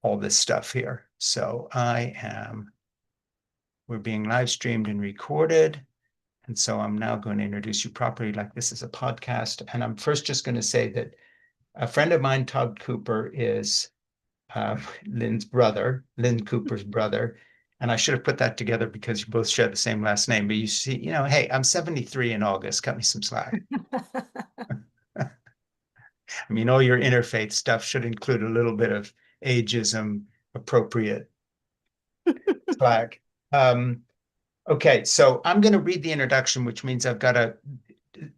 all this stuff here. So we're being live streamed and recorded. And so I'm now going to introduce you properly like this is a podcast. And I'm first just going to say that a friend of mine, Todd Cooper, is Lynn's brother, Lynn Cooper's brother. And I should have put that together because you both share the same last name. But you see, hey, I'm 73 in August. Cut me some slack. I mean, all your interfaith stuff should include a little bit of ageism appropriate slack. Okay, so I'm going to read the introduction, which means I've got to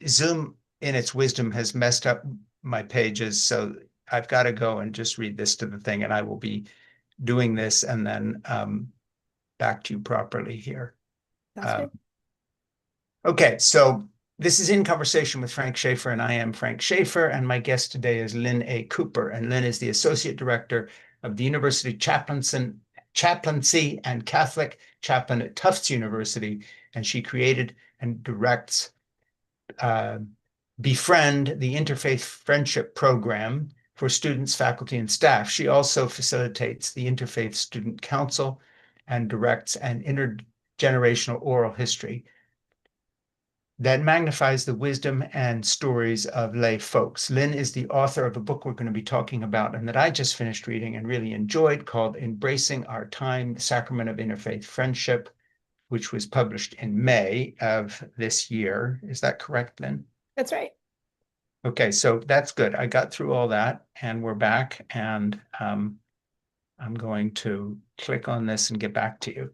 Zoom in its wisdom has messed up my pages. So I've got to go and just read this to the thing, and I will be doing this and then back to you properly here. That's good. Okay, so this is In Conversation with Frank Schaeffer, and I am Frank Schaeffer, and my guest today is Lynn A. Cooper, and Lynn is the Associate Director of the University Chaplaincy and Catholic Chaplain at Tufts University, and she created and directs Befriend, the Interfaith Friendship Program for students, faculty, and staff. She also facilitates the Interfaith Student Council and directs an intergenerational oral history that magnifies the wisdom and stories of lay folks. Lynn is the author of a book we're going to be talking about and that I just finished reading and really enjoyed called Embracing Our Time, the Sacrament of Interfaith Friendship, which was published in May of this year. Is that correct, Lynn? That's right. Okay, so that's good. I got through all that and we're back, and I'm going to click on this and get back to you.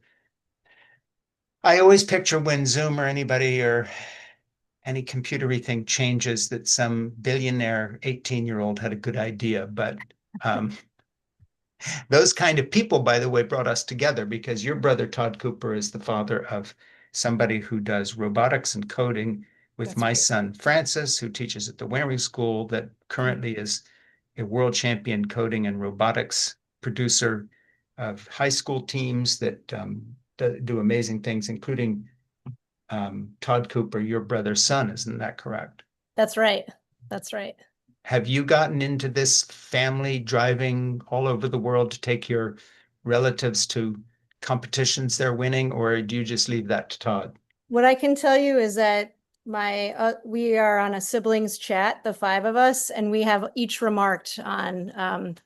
I always picture when Zoom or anybody or any computery thing changes that some billionaire 18-year-old had a good idea. But those kind of people, by the way, brought us together because your brother, Todd Cooper, is the father of somebody who does robotics and coding with That's my right. son, Francis, who teaches at the Waring School that currently is a world champion coding and robotics producer of high school teams that do amazing things, including Todd Cooper, your brother's son. Isn't that correct? That's right. That's right. Have you gotten into this family driving all over the world to take your relatives to competitions they're winning, or do you just leave that to Todd? What I can tell you is that we are on a siblings chat, the five of us, and we have each remarked on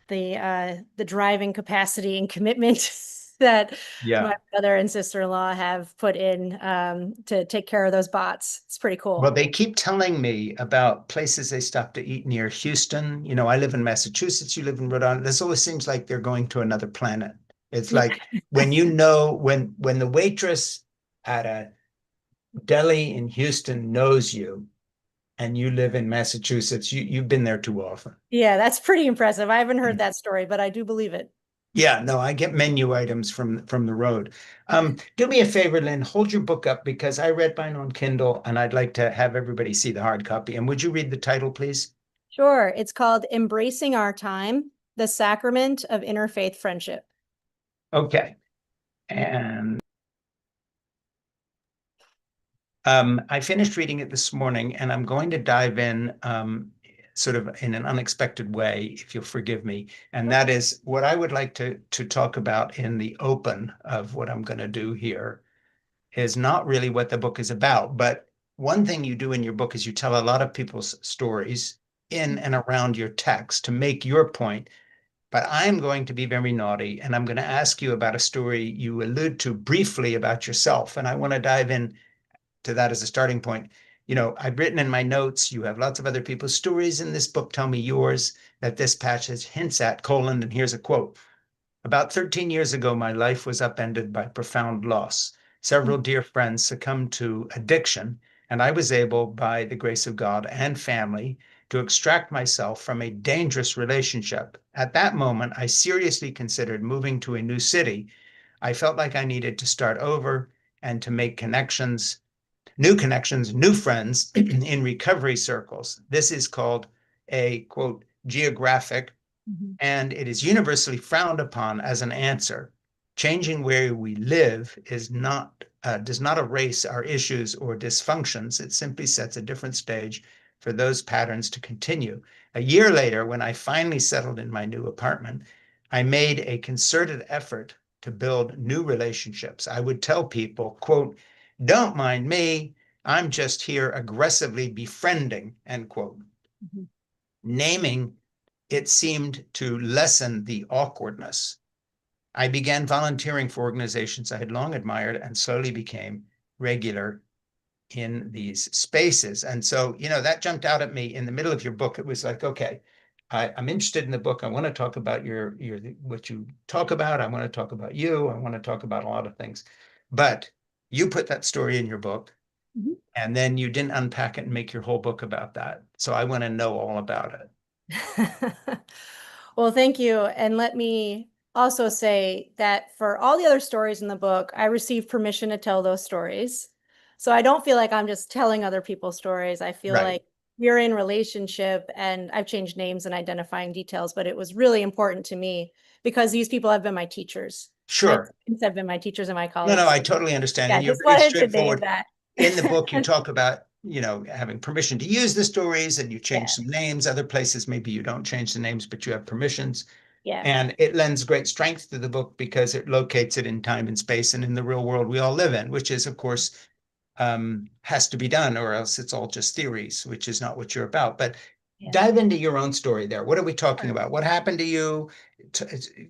the driving capacity and commitment that my brother and sister-in-law have put in to take care of those bots. It's pretty cool. Well, they keep telling me about places they stop to eat near Houston. I live in Massachusetts, you live in Rhode Island. This always seems like they're going to another planet. It's like when when the waitress at a deli in Houston knows you and you live in Massachusetts, you've been there too often. Yeah, that's pretty impressive. I haven't heard that story, but I do believe it. Yeah, no, I get menu items from the road. Do me a favor, Lynn, hold your book up because I read mine on Kindle and I'd like to have everybody see the hard copy. And would you read the title, please? Sure. It's called Embracing Our Time, the Sacrament of Interfaith Friendship. Okay. And I finished reading it this morning and I'm going to dive in sort of in an unexpected way, if you'll forgive me. And that is what I would like to talk about in the open of what I'm going to do here is not really what the book is about. But one thing you do in your book is you tell a lot of people's stories in and around your text to make your point. But I'm going to be very naughty and I'm going to ask you about a story you allude to briefly about yourself. And I want to dive in to that as a starting point. I've written in my notes, you have lots of other people's stories in this book. Tell me yours that this passage hints at, and here's a quote. About 13 years ago, my life was upended by profound loss. Several dear friends succumbed to addiction, and I was able, by the grace of God and family, to extract myself from a dangerous relationship. At that moment, I seriously considered moving to a new city. I felt like I needed to start over and to make new connections, new friends in recovery circles. This is called a, quote, geographic, and it is universally frowned upon as an answer. Changing where we live does not erase our issues or dysfunctions. It simply sets a different stage for those patterns to continue. A year later, when I finally settled in my new apartment, I made a concerted effort to build new relationships. I would tell people, quote, don't mind me, I'm just here aggressively befriending, end quote. Mhm. Naming it seemed to lessen the awkwardness. I began volunteering for organizations I had long admired and slowly became regular in these spaces. And so, that jumped out at me in the middle of your book. It was like, okay, I'm interested in the book. I want to talk about your what you talk about. I want to talk about you. I want to talk about a lot of things. But you put that story in your book, Mhm. and then you didn't unpack it and make your whole book about that. So I want to know all about it. Well, thank you. And let me also say that for all the other stories in the book, I received permission to tell those stories. So I don't feel like I'm just telling other people's stories. I feel Right. like we're in relationship, and I've changed names and identifying details, but it was really important to me because these people have been my teachers. My Sure. parents have been my teachers and my No, no, colleagues. I So totally understand. yeah, And you're just very wanted to name straightforward. that. In the book, you talk about, having permission to use the stories, and you change Yeah, some names. Other places, maybe you don't change the names, but you have permissions. yeah, And it lends great strength to the book because it locates it in time and space and in the real world we all live in, which is, of course, has to be done, or else it's all just theories, which is not what you're about. But yeah. dive into your own story there. What are we talking Sure. about? What happened to you? T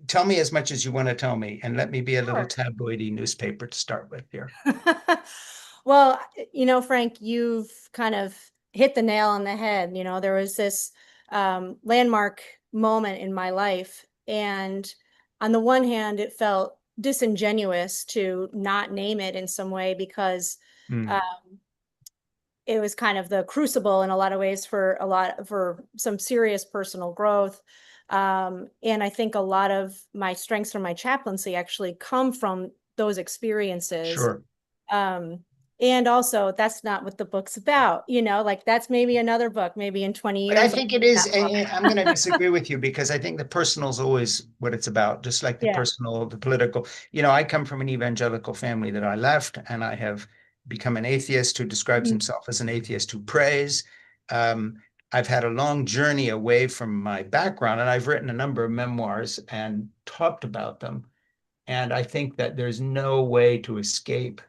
Tell me as much as you want to tell me, and let me be a little Sure. tabloidy newspaper to start with here. Well, Frank, you've kind of hit the nail on the head. There was this landmark moment in my life. And on the one hand, it felt disingenuous to not name it in some way because Mm, uh, it was kind of the crucible in a lot of ways for some serious personal growth. And I think a lot of my strengths from my chaplaincy actually come from those experiences. sure. um and also, that's not what the book's about, like that's maybe another book, maybe in 20 But I years I'll think it read is, that book. I'm going to disagree with you because I think the personal is always what it's about, just like the Yeah. personal, the political. I come from an evangelical family that I left, and I have become an atheist who describes Mm. himself as an atheist who prays. Um, I've had a long journey away from my background, and I've written a number of memoirs and talked about them. And I think that there's no way to escape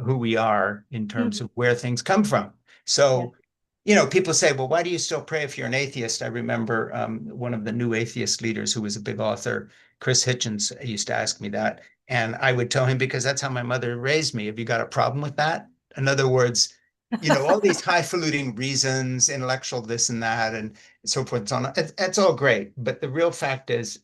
who we are in terms Mhm. of where things come from. Yeah. So, people say, well, why do you still pray if you're an atheist? I remember one of the new atheist leaders who was a big author, Chris Hitchens, used to ask me that. And I would tell him, because that's how my mother raised me. Have you got a problem with that? In other words, all these highfalutin reasons, intellectual this and that, and so forth and so on. That's all great. But the real fact is,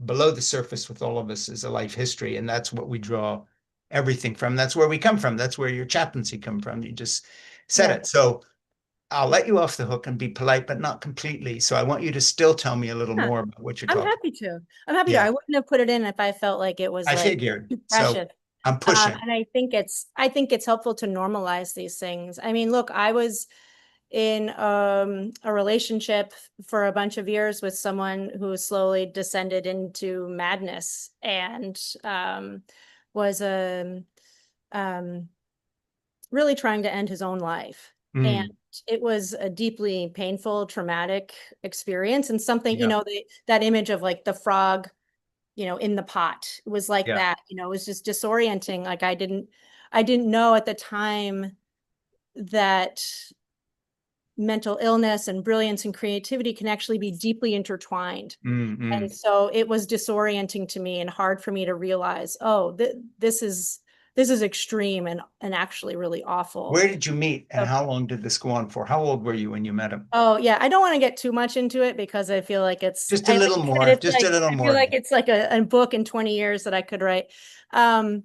below the surface with all of us is a life history. And that's what we draw everything from. That's where we come from. That's where your chaplaincy come from. You just said Yeah. it. So I'll let you off the hook and be polite, but not completely. So I want you to still tell me a little Yeah. more about what you're I'm talking. happy to. I'm happy to. Yeah, I wouldn't have put it in if I felt like it was I like figured. too So precious. I'm pushing. And I think it's helpful to normalize these things. I mean, look, I was in a relationship for a bunch of years with someone who slowly descended into madness, and was um, really trying to end his own life. And Mm, it was a deeply painful, traumatic experience, and something, yeah, that image of like the frog, in the pot, it was like yeah. that. It was just disorienting. Like I didn't know at the time that mental illness and brilliance and creativity can actually be deeply intertwined. Mm, And mm. so it was disorienting to me and hard for me to realize, oh, this is extreme and actually really awful. Where did you meet, and So, how long did this go on for? How old were you when you met him? oh yeah, I don't want to get too much into it because I feel like Just a like little you said, more. it's Just a like, little I feel more. like it's like a book in 20 years that I could write. Um,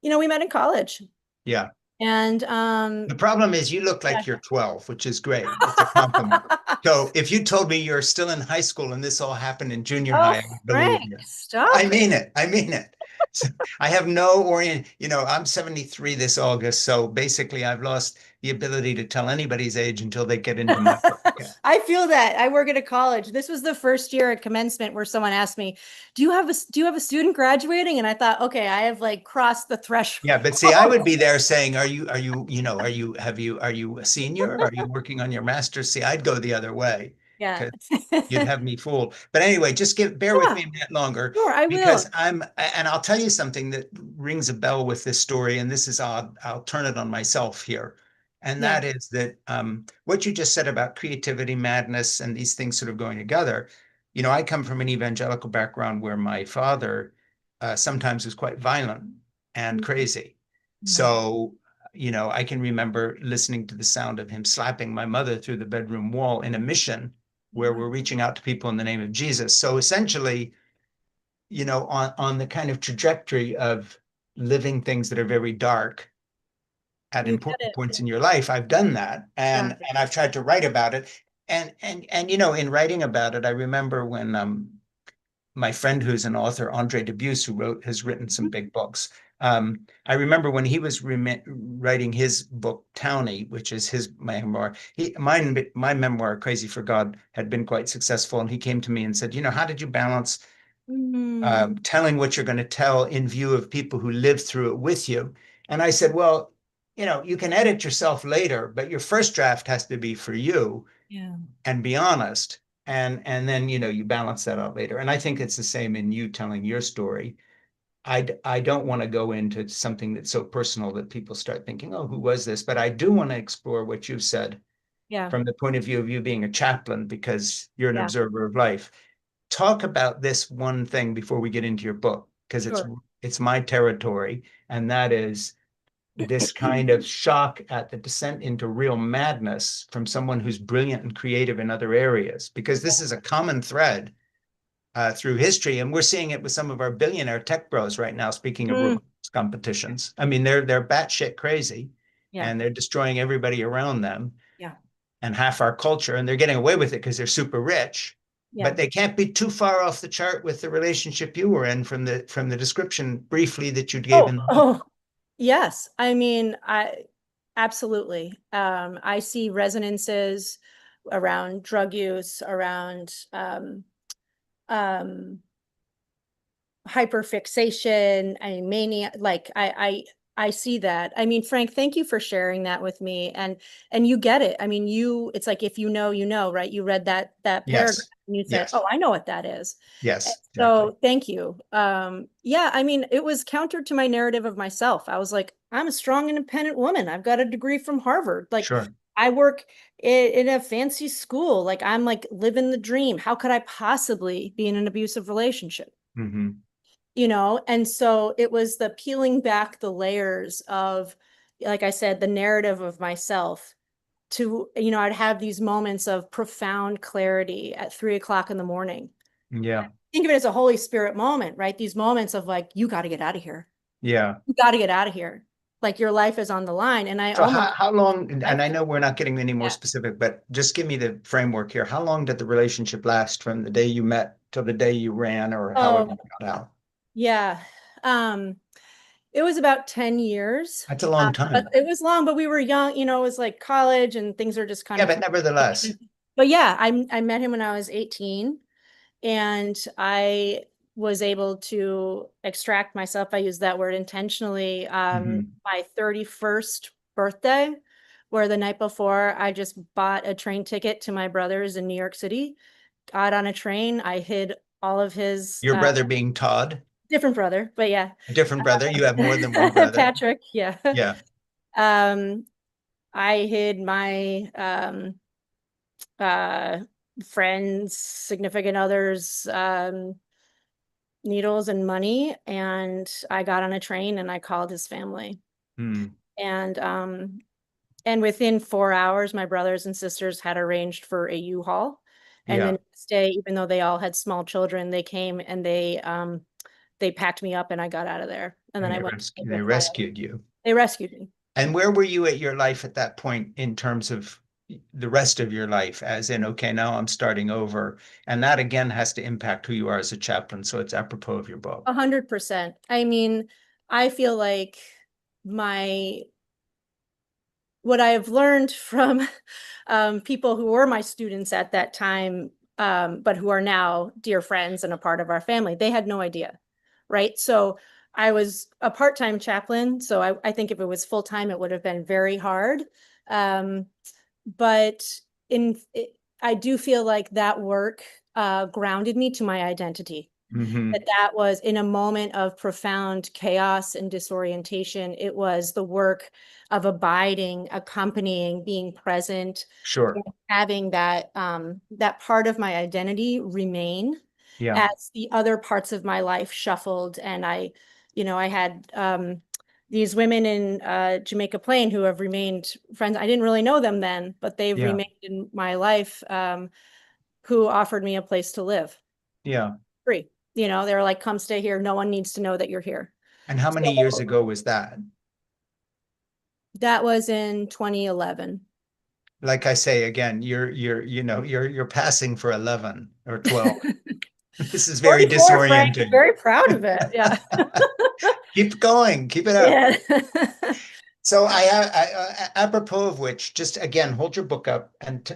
we met in college, Yeah. and The problem is you look yeah. like you're 12, which is great. It's a compliment. So if you told me you're still in high school and this all happened in junior Oh, high, I would believe Frank, you. I stop it. mean it. I mean it. So I have no I'm 73 this August. So basically I've lost the ability to tell anybody's age until they get into my book. Yeah. I feel that. I work at a college. This was the first year at commencement where someone asked me, "Do you have a student graduating?" And I thought, "Okay, I have like crossed the threshold." Yeah, but see, I would be there saying, are you a senior? Are you working on your master's? See, I'd go the other way. Yeah. You'd have me fooled. But anyway, just bear with Yeah, me a minute longer sure, I because will. and I'll tell you something that rings a bell with this story, and this is odd. I'll turn it on myself here. And Yeah. that is that what you just said about creativity, madness, and these things sort of going together. I come from an evangelical background where my father sometimes was quite violent and Mhm. crazy. Mhm. So, I can remember listening to the sound of him slapping my mother through the bedroom wall in a mission where Yeah. we're reaching out to people in the name of Jesus. So essentially, on the kind of trajectory of living things that are very dark at You get important it. points in your life, I've done that, Yeah. and I've tried to write about it. And in writing about it, I remember when my friend who's an author, Andre Debus, who has written some big books. I remember when he was writing his book Townie, which is his memoir. My memoir, Crazy for God, had been quite successful, and he came to me and said, how did you balance Mm, telling what you're going to tell in view of people who lived through it with you? And I said, well, you can edit yourself later, but your first draft has to be for you yeah. and be honest. And then you balance that out later. And I think it's the same in you telling your story. I don't want to go into something that's so personal that people start thinking, oh, who was this? But I do want to explore what you've said Yeah. from the point of view of you being a chaplain because you're an Yeah. observer of life. Talk about this one thing before we get into your book, because it's Sure. it's my territory, and that is this kind of shock at the descent into real madness from someone who's brilliant and creative in other areas, because this is a common thread through history, and we're seeing it with some of our billionaire tech bros right now. Speaking of Mm, robotics competitions, I mean they're batshit crazy, yeah. and they're destroying everybody around them Yeah. and half our culture, and they're getting away with it because they're super rich. Yeah. But they can't be too far off the chart with the relationship you were in from the description briefly that you gave Oh, in the book. oh, yes. I mean, I absolutely. I see resonances around drug use, around um hyperfixation, I mean, mania, like I see that. I mean, Frank, thank you for sharing that with me. And you get it. I mean, it's like if you know, you know, right? You read that paragraph Yes, and you said, yes, "Oh, I know what that is." yes, exactly. So thank you. Yeah, I mean, it was counter to my narrative of myself. I was like, I'm a strong, independent woman. I've got a degree from Harvard. Like, Sure. I work in a fancy school. Like, I'm like living the dream. How could I possibly be in an abusive relationship? Hmm. And so it was the peeling back the layers of, like I said, the narrative of myself to, I'd have these moments of profound clarity at 3 o'clock in the morning. Yeah, Think of it as a Holy Spirit moment, right? These moments of like, you got to get out of here. yeah. You got to get out of here. Like your life is on the line. And I So almost, how long, I, and I know we're not getting any more yeah. specific, but just give me the framework here. How long did the relationship last from the day you met till the day you ran or however Oh, you got out? yeah. Um, it was about 10 years. That's a long But time. it was long, but we were young, it was like college and things are just kind Yeah, of but nevertheless. but yeah, I met him when I was 18 and I was able to extract myself. I use that word intentionally. Mhm. My 31st birthday, where the night before I just bought a train ticket to my brother's in New York City, got on a train. I hid all of his Your brother being Todd, different brother, but yeah, a different brother. You have more than one brother. Patrick, yeah. Yeah. Um, I hid my uh friends, significant others, needles and money, and I got on a train and I called his family. Hmm. And within 4 hours, my brothers and sisters had arranged for a U-Haul. And the Yeah. next day, even though they all had small children, they came and they packed me up and I got out of there. And then And I went to live they with my rescued you. they rescued me. And where were you at your life at that point in terms of the rest of your life, as in, okay, now I'm starting over. And that again has to impact who you are as a chaplain. So it's apropos of your book. 100%. I mean, I feel like my what I have learned from people who were my students at that time, but who are now dear friends and a part of our family, they had no idea, right? So I was a part-time chaplain. So I think if it was full-time, it would have been very hard. Um, but in I do feel like that work grounded me to my identity. Hmm. That was in a moment of profound chaos and disorientation. It was the work of abiding, accompanying, being present, Sure. and having that part of my identity remain Yeah. as the other parts of my life shuffled. And I had these women in Jamaica Plain who have remained friends. I didn't really know them then, but they've Yeah. remained in my life, who offered me a place to live Yeah. free. They were like, come stay here. No one needs to know that you're here. And how many years So ago was that? that was in 2011. Like I say again, you're passing for 11 or 12. This is very 44, Frank. I'm disorienting. very proud of it. Yeah. Keep going, keep it up. Yeah. So apropos of which, just again, hold your book up and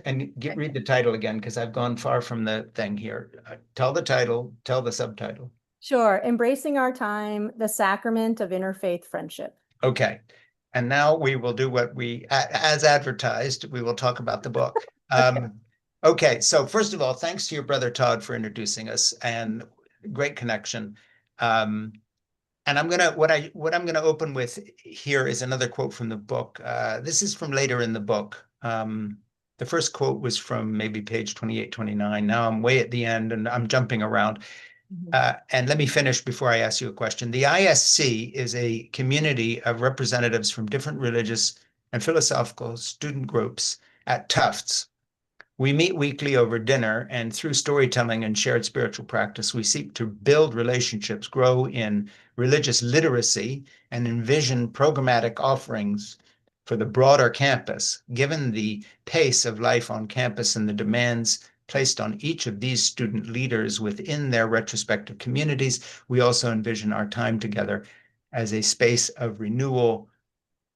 read the title again, because I've gone far from the thing here. Tell the title, tell the subtitle. Sure. Embracing Our Time, the Sacrament of Interfaith Friendship. Okay. And now we will do what as advertised, we will talk about the book. Okay. So first of all, thanks to your brother Todd for introducing us, and great connection. Um, and what I'm gonna open with here is another quote from the book. This is from later in the book. The first quote was from maybe page 28, 29. Now I'm way at the end and I'm jumping around. Mhm. And let me finish before I ask you a question. The ISC is a community of representatives from different religious and philosophical student groups at Tufts. We meet weekly over dinner, and through storytelling and shared spiritual practice, we seek to build relationships, grow in religious literacy, and envision programmatic offerings for the broader campus. Given the pace of life on campus and the demands placed on each of these student leaders within their respective communities, we also envision our time together as a space of renewal,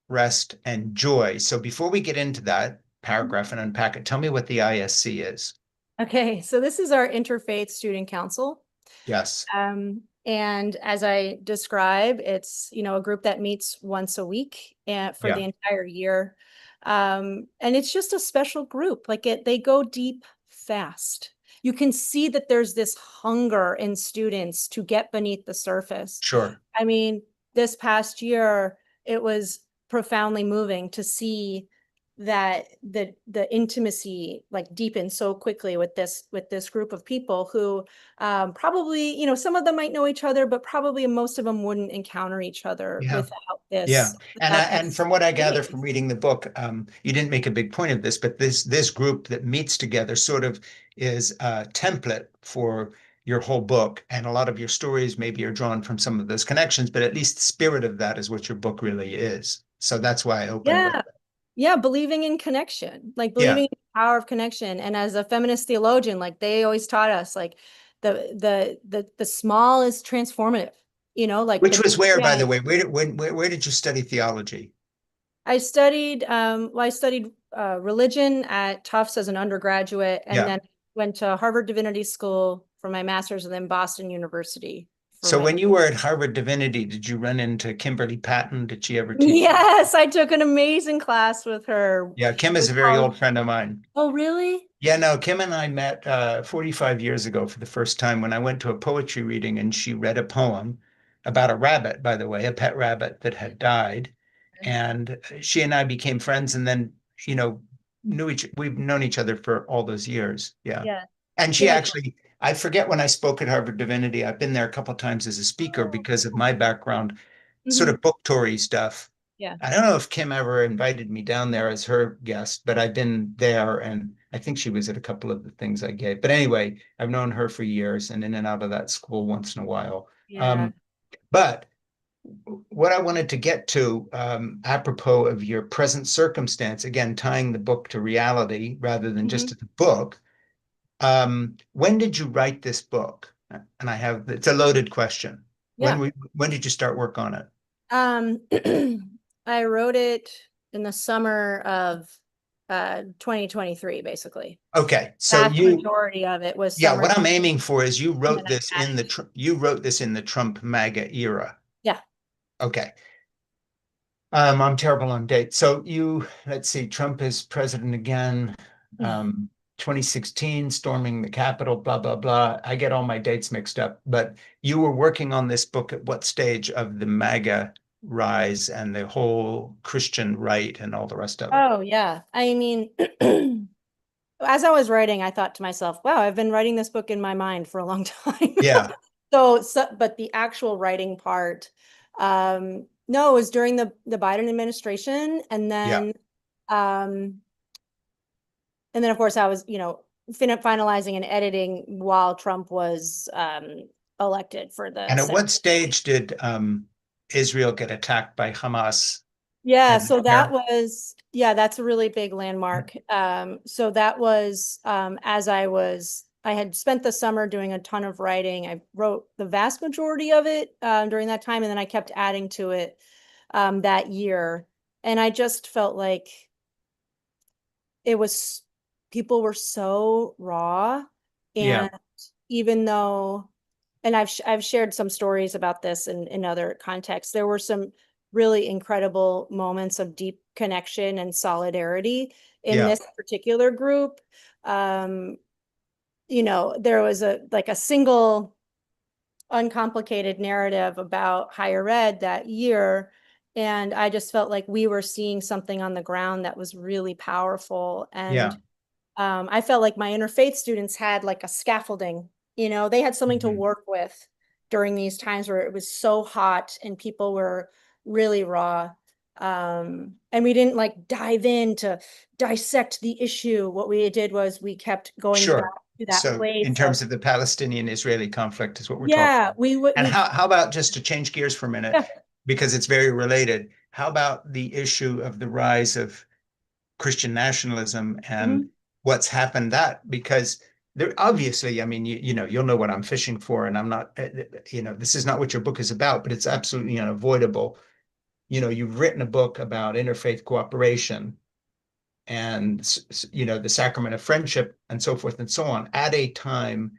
rest, and joy. So before we get into that paragraph and unpack it, tell me what the ISC is. Okay. So this is our Interfaith Student Council. Yes. And as I describe, it's, a group that meets once a week and for Yeah. the entire year. And it's just a special group. They go deep fast. You can see that there's this hunger in students to get beneath the surface. Sure. I mean, this past year, it was profoundly moving to see that the intimacy deepened so quickly with this group of people who probably, some of them might know each other, but probably most of them wouldn't encounter each other Yeah. without Yeah. this, And without and this from what I gather community. from reading the book, you didn't make a big point of this, but this group that meets together sort of is a template for your whole book. And a lot of your stories maybe are drawn from some of those connections, but at least the spirit of that is what your book really is. So that's why I opened with Yeah. Yeah, believing in connection, yeah. believing in the power of connection. And as a feminist theologian, they always taught us, the small is transformative, Which the was where, by the yeah, way, where did you study theology? I studied religion at Tufts as an undergraduate, and Yeah. then went to Harvard Divinity School for my master's, and then Boston University for So my. when you were at Harvard Divinity, did you run into Kimberly Patton? Did she ever teach you? Yes, I took an amazing class with her. Yeah, Kim It is was a very called, old friend of mine. oh, really? Yeah, no, Kim and I met 45 years ago for the first time when I went to a poetry reading and she read a poem about a rabbit, by the way, a pet rabbit that had died. And she and I became friends and then, you know, we've known each other for all those years. Yeah. Yeah. And she Yeah. actually, I forget when I spoke at Harvard Divinity, I've been there a couple of times as a speaker because of my background, sort Mhm. of book toury stuff. Yeah. I don't know if Kim ever invited me down there as her guest, but I've been there and I think she was at a couple of the things I gave. But anyway, I've known her for years and in and out of that school once in a while. Yeah. But what I wanted to get to, apropos of your present circumstance, again, tying the book to reality rather than just Mhm. to the book, when did you write this book? And it's a loaded question. Yeah. When did you start work on it? Um, I wrote it in the summer of 2023, basically. Okay, so Vast majority of it was yeah, summer. what I'm aiming for is And then I added. You wrote this in the Trump MAGA era. Yeah. Okay. I'm terrible on dates. So let's see, Trump is president again. Yeah. 2016, storming the Capitol, blah, blah, blah. I get all my dates mixed up, but you were working on this book at what stage of the MAGA rise and the whole Christian right and all the rest of it? Oh, yeah. I mean, as I was writing, I thought to myself, wow, I've been writing this book in my mind for a long time. Yeah, But the actual writing part, no, it was during the Biden administration. yeah. Um, and then of course I was, finalizing and editing while Trump was elected for the And at Senate. what stage did Israel get attacked by Hamas? Yeah, And so where? that's a really big landmark. So that was I had spent the summer doing a ton of writing. I wrote the vast majority of it during that time, and then I kept adding to it that year. And I just felt like it was people were so raw, Yeah, and even though and I've shared some stories about this in other contexts. There were some really incredible moments of deep connection and solidarity in yeah, this particular group. There was a single uncomplicated narrative about higher ed that year. And I just felt like we were seeing something on the ground that was really powerful. yeah. And I felt like my interfaith students had like a scaffolding, they had something to Mhm. work with during these times where it was so hot and people were really raw. And we didn't like dive in to dissect the issue. What we did was we kept going back Sure. to that So in place of, terms of the Palestinian-Israeli conflict is what we're talking yeah, about. we would, And we, how about just to change gears for a minute, yeah. because it's very related, how about the issue of the rise of Christian nationalism and Mhm. what's happened that because there obviously, I mean, you'll know what I'm fishing for, and I'm not, this is not what your book is about, but it's absolutely unavoidable. You've written a book about interfaith cooperation and the sacrament of friendship and so forth and so on at a time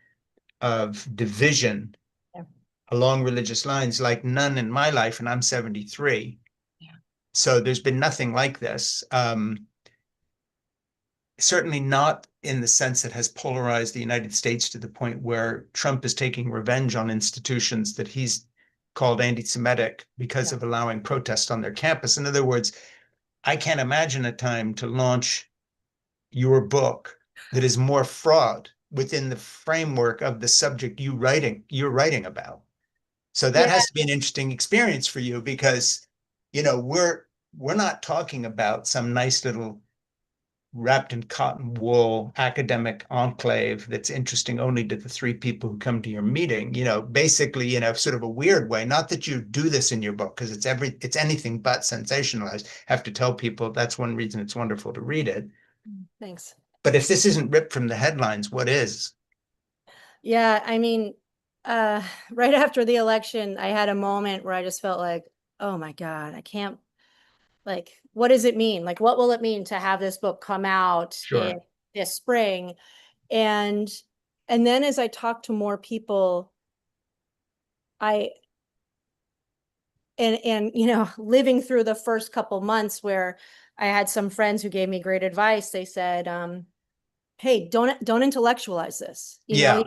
of division Yeah. along religious lines like none in my life, and I'm 73. Yeah. So there's been nothing like this. Certainly not in the sense that has polarized the United States to the point where Trump is taking revenge on institutions that he's called anti-Semitic because Yeah. of allowing protests on their campus. In other words, I can't imagine a time to launch your book that is more fraught within the framework of the subject you're writing about. So that Yeah. has to be an interesting experience for you because, we're not talking about some nice little wrapped in cotton wool academic enclave that's interesting only to the three people who come to your meeting, basically, sort of a weird way. Not that you do this in your book, because it's anything but sensationalized. I have to tell people that's one reason it's wonderful to read it. Thanks. But if this isn't ripped from the headlines, what is? Yeah, I mean, uh, right after the election, I had a moment where I just felt like, oh my God, I can't, like, what does it mean? Like, what will it mean to have this book come out in Sure. this spring? And and then as I talked to more people, I and living through the first couple months where I had some friends who gave me great advice, they said, hey, don't intellectualize this. You Yeah.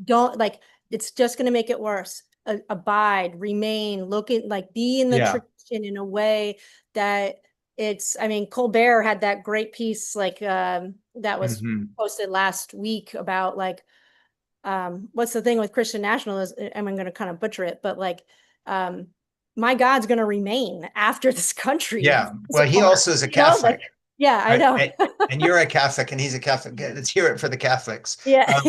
don't like it's just going to make it worse. Abide, remain, look at like be in the Yeah. tradition in a way that I mean, Colbert had that great piece like that was Hmm. posted last week about like what's the thing with Christian nationalism? I'm going to kind of butcher it, but like um my God's going to remain after this country Yeah. is Well, he apart. also is a Catholic. Like yeah, I know. And you're a Catholic and he's a Catholic. Let's hear it for the Catholics. Yeah.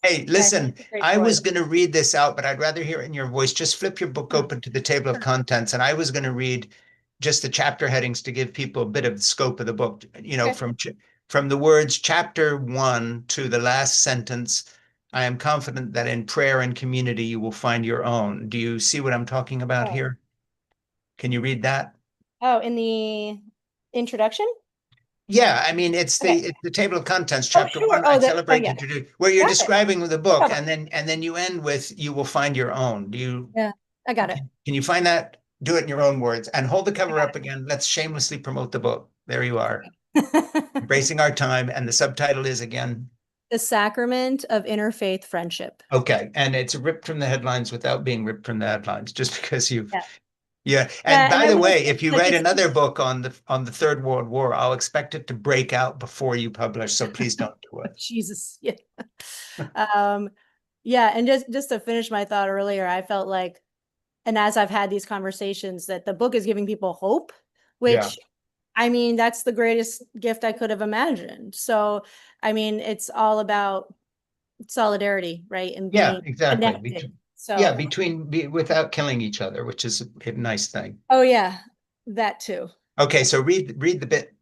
Hey, Yeah, listen, great I was choice. going to read this out, but I'd rather hear it in your voice. Just flip your book Sure, open to the table of sure. contents. And I was going to read just the chapter headings to give people a bit of the scope of the book, Okay. from the words chapter 1 to the last sentence. I am confident that in prayer and community you will find your own. Do you see what I'm talking about Oh. here? Can you read that? Oh, in the introduction? Yeah, I mean Okay. it's the table of contents, Oh, chapter sure. one. I Oh celebrate to yeah. introduce where you're Got it. describing the No book, problem. and then you end with you will find your own. Do you Yeah, I got it. can you find that? Do it in your own words and hold the I cover got up again. Let's shamelessly promote the book. There you are, it. embracing our time, and the subtitle is again. The Sacrament of Interfaith Friendship. Okay, and it's ripped from the headlines without being ripped from the headlines, just because you've Yeah. yeah. And Yeah, and by I the will way, say, if you like write it's another book on the Third World War, I'll expect it to break out before you publish. So please don't do it. Jesus. Yeah. Um, yeah, and just to finish my thought earlier, I felt like, and as I've had these conversations, that the book is giving people hope, Yeah. which I mean, that's the greatest gift I could have imagined. So, I mean, it's all about solidarity, right? And Yeah, being exactly. connected. Yeah, So, without killing each other, which is a nice thing. oh yeah, that too. Okay, so read the bit.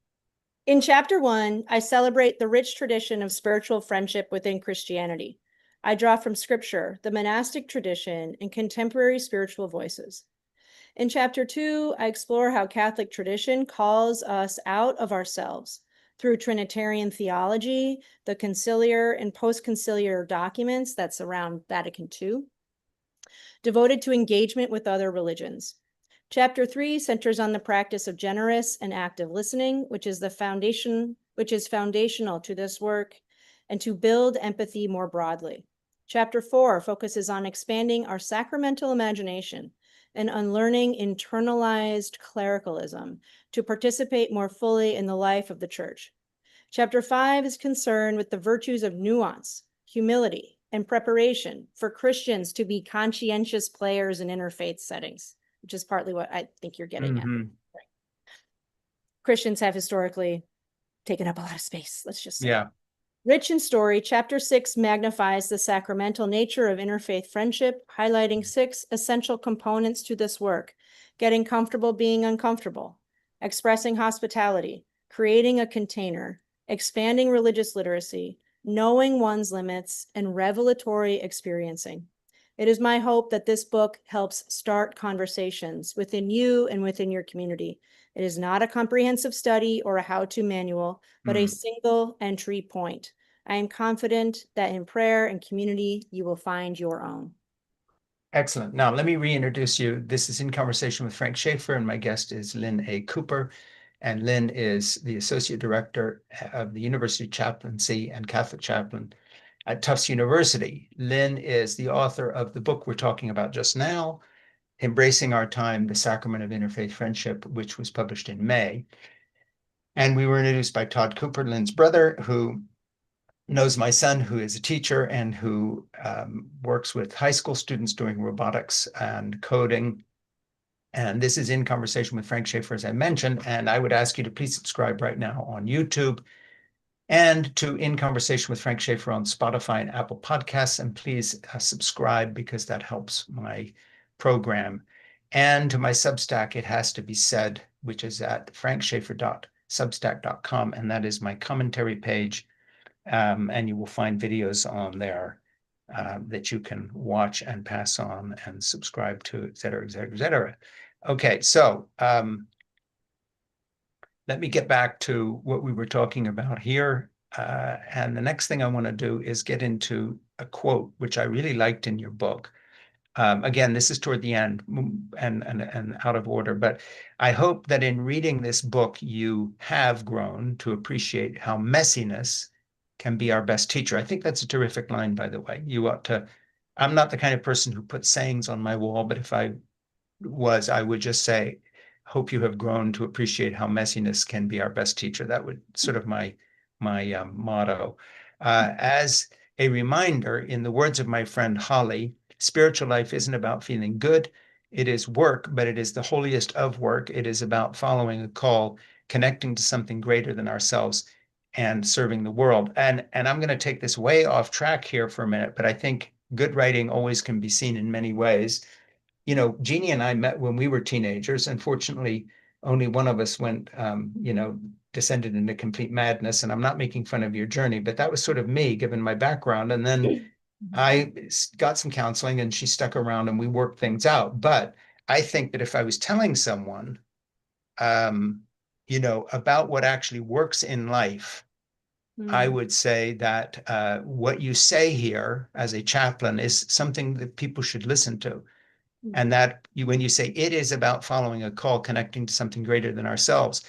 In chapter 1, I celebrate the rich tradition of spiritual friendship within Christianity. I draw from scripture, the monastic tradition, and contemporary spiritual voices. In chapter 2, I explore how Catholic tradition calls us out of ourselves through Trinitarian theology, the conciliar and post-conciliar documents that surround Vatican II, devoted to engagement with other religions. Chapter 3 centers on the practice of generous and active listening, which is foundational to this work, and to build empathy more broadly. Chapter 4 focuses on expanding our sacramental imagination and unlearning internalized clericalism to participate more fully in the life of the Church. Chapter 5 is concerned with the virtues of nuance, humility, and preparation for Christians to be conscientious players in interfaith settings, which is partly what I think you're getting at. Mhm. Christians have historically taken up a lot of space, let's just say. Yeah. Rich in story, chapter 6 magnifies the sacramental nature of interfaith friendship, highlighting 6 essential components to this work: getting comfortable being uncomfortable, expressing hospitality, creating a container, expanding religious literacy, knowing one's limits, and revelatory experiencing. It is my hope that this book helps start conversations within you and within your community. It is not a comprehensive study or a how-to manual, but a single entry point. I am confident that in prayer and community, you will find your own. Excellent. Now, let me reintroduce you. This is In Conversation with Frank Schaeffer, and my guest is Lynn A. Cooper. And Lynn is the Associate Director of the University Chaplaincy and Catholic Chaplain at Tufts University. Lynn is the author of the book we're talking about just now, Embracing Our Time, The Sacrament of Interfaith Friendship, which was published in May. And we were introduced by Todd Cooper, Lynn's brother, who knows my son, who is a teacher and who works with high school students doing robotics and coding. And this is In Conversation with Frank Schaeffer, as I mentioned. And I would ask you to please subscribe right now on YouTube and to In Conversation with Frank Schaeffer on Spotify and Apple Podcasts. And please subscribe, because that helps my program. And to my Substack, it has to be said, which is at frankschaeffer.substack.com. And that is my commentary page. And you will find videos on there that you can watch and pass on and subscribe to, et cetera, et cetera, et cetera. Okay, so let me get back to what we were talking about here. And the next thing I want to do is get into a quote, which I really liked in your book. Again, this is toward the end and out of order, but I hope that in reading this book, you have grown to appreciate how messiness can be our best teacher. I think that's a terrific line, by the way. You ought to, I'm not the kind of person who puts sayings on my wall, but if I was, I would just say, hope you have grown to appreciate how messiness can be our best teacher. That would sort of my motto. As a reminder, in the words of my friend Holly, spiritual life isn't about feeling good. It is work, but it is the holiest of work. It is about following a call, connecting to something greater than ourselves, and serving the world. And I'm going to take this way off track here for a minute, but I think good writing always can be seen in many ways. You know, Jeannie and I met when we were teenagers. Unfortunately, only one of us went, descended into complete madness. And I'm not making fun of your journey, but that was sort of me, given my background. And then I got some counseling, and she stuck around, and we worked things out. But I think that if I was telling someone, about what actually works in life, I would say that what you say here as a chaplain is something that people should listen to. And that when you say it is about following a call, connecting to something greater than ourselves,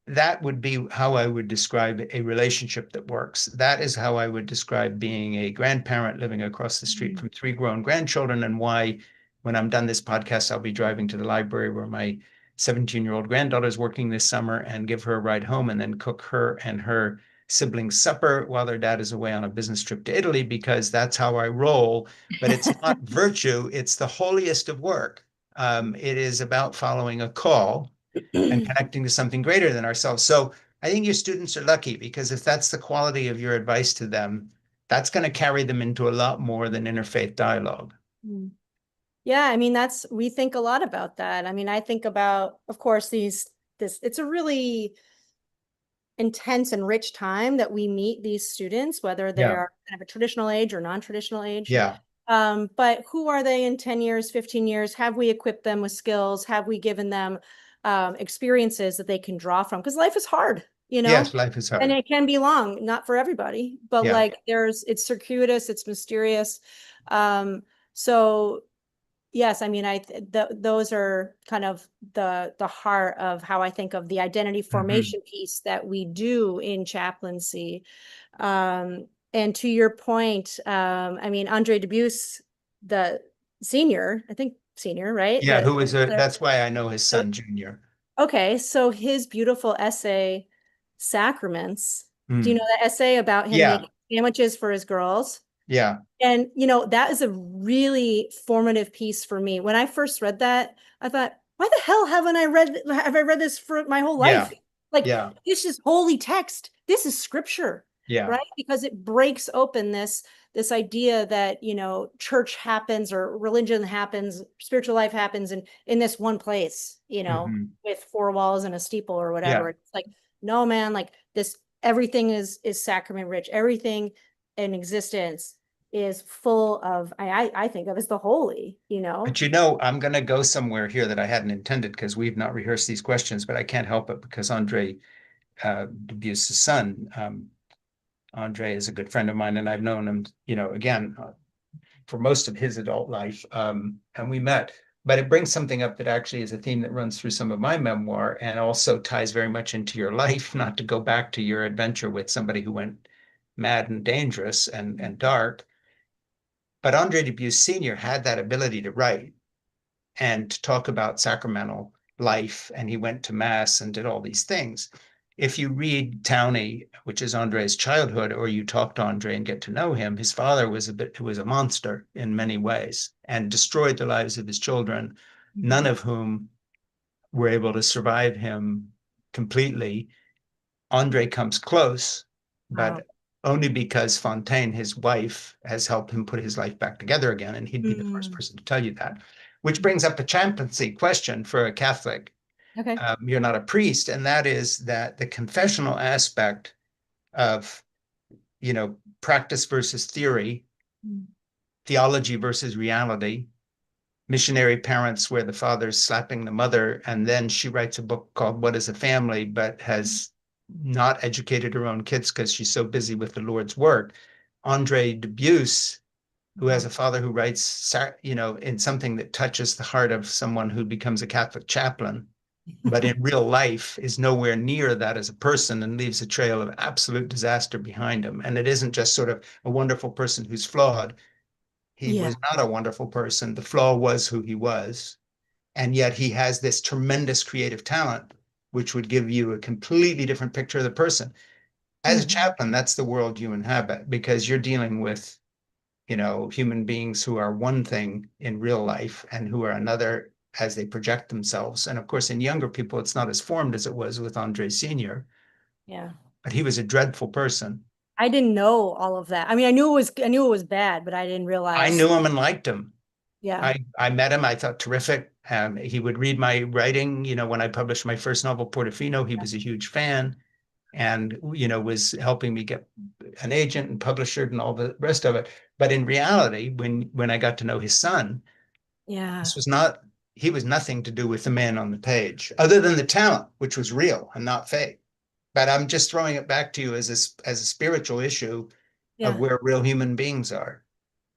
that would be how I would describe a relationship that works. That is how I would describe being a grandparent living across the street from three grown grandchildren, and why, when I'm done this podcast, I'll be driving to the library where my 17-year-old granddaughter is working this summer and give her a ride home, and then cook her and her siblings supper while their dad is away on a business trip to Italy, because that's how I roll. But it's not virtue, it's the holiest of work. It is about following a call and connecting to something greater than ourselves. So I think your students are lucky, because if that's the quality of your advice to them, that's going to carry them into a lot more than interfaith dialogue. Mm. Yeah, I mean, we think a lot about that. I mean, I think about, of course, it's a really intense and rich time that we meet these students, whether they Yeah. are kind of a traditional age or non-traditional age. Yeah. But who are they in 10 years, 15 years? Have we equipped them with skills? Have we given them experiences that they can draw from? Because life is hard, Yes, life is and hard. it can be long, not for everybody, but Yeah. like it's circuitous, it's mysterious. So yes, I mean, those are kind of the heart of how I think of the identity Mhm. formation piece that we do in chaplaincy. And to your point, I mean, Andre Debus, the senior, I think senior, right? Yeah, that's why I know his The son, Junior. okay, so his beautiful essay, Sacraments. Do you Mm. know that essay about him Yeah. making sandwiches for his girls? Yeah. And, that is a really formative piece for me. When I first read that, I thought, why the hell have I read this for my whole Yeah. life? Like, Yeah. this is holy text. This is scripture, Yeah. right? Because it breaks open this idea that, church happens or religion happens, spiritual life happens in this one place, Mhm. with four walls and a steeple or Yeah. whatever. It's like, no, man, like this, everything is sacrament rich. Everything in existence is full of, I think of as the holy, But I'm going to go somewhere here that I hadn't intended, because we've not rehearsed these questions, but I can't help it because Andre Dubuse's son, Andre is a good friend of mine, and I've known him, again, for most of his adult life. And we met. But it brings something up that actually is a theme that runs through some of my memoir, and also ties very much into your life, not to go back to your adventure with somebody who went mad and dangerous and dark. But Andre Dubus Sr. had that ability to write and to talk about sacramental life, and he went to mass and did all these things. If you read Towney, which is Andre's childhood, or you talk to Andre and get to know him, his father was a monster in many ways and destroyed the lives of his children, none of whom were able to survive him completely. Andre comes close, Wow. but only because Fontaine, his wife, has helped him put his life back together again. And he'd be the first Mm. person to tell you that, which brings up a chaplaincy question for a Catholic. Okay. You're not a priest, and that is that the confessional aspect of, practice versus theory, Mm. theology versus reality, missionary parents where the father's slapping the mother, and then she writes a book called What is a Family, but has not educated her own kids because she's so busy with the Lord's work. Andre Dubus, who has Wow. a father who writes, in something that touches the heart of someone who becomes a Catholic chaplain, but in real life is nowhere near that as a person, and leaves a trail of absolute disaster behind him. And it isn't just sort of a wonderful person who's flawed. He Yeah. was not a wonderful person. The flaw was who he was. And yet he has this tremendous creative talent, which would give you a completely different picture of the person. As a Mhm. chaplain, that's the world you inhabit, because you're dealing with, human beings who are one thing in real life and who are another as they project themselves. And of course, in younger people, it's not as formed as it was with Andre Sr., Yeah. but he was a dreadful person. I didn't know all of that. I mean, I knew it was bad, but I didn't I realize. knew him and liked him. Yeah. I met him. I thought terrific. He would read my writing. When I published my first novel, Portofino, he was a huge fan, and was helping me get an agent and publisher and all the rest of it. But in reality, when I got to know his son, Yeah. this was not he was nothing to do with the man on the page, other than the talent, which was real and not fake. But I'm just throwing it back to you as a spiritual issue of Yeah. where real human beings are.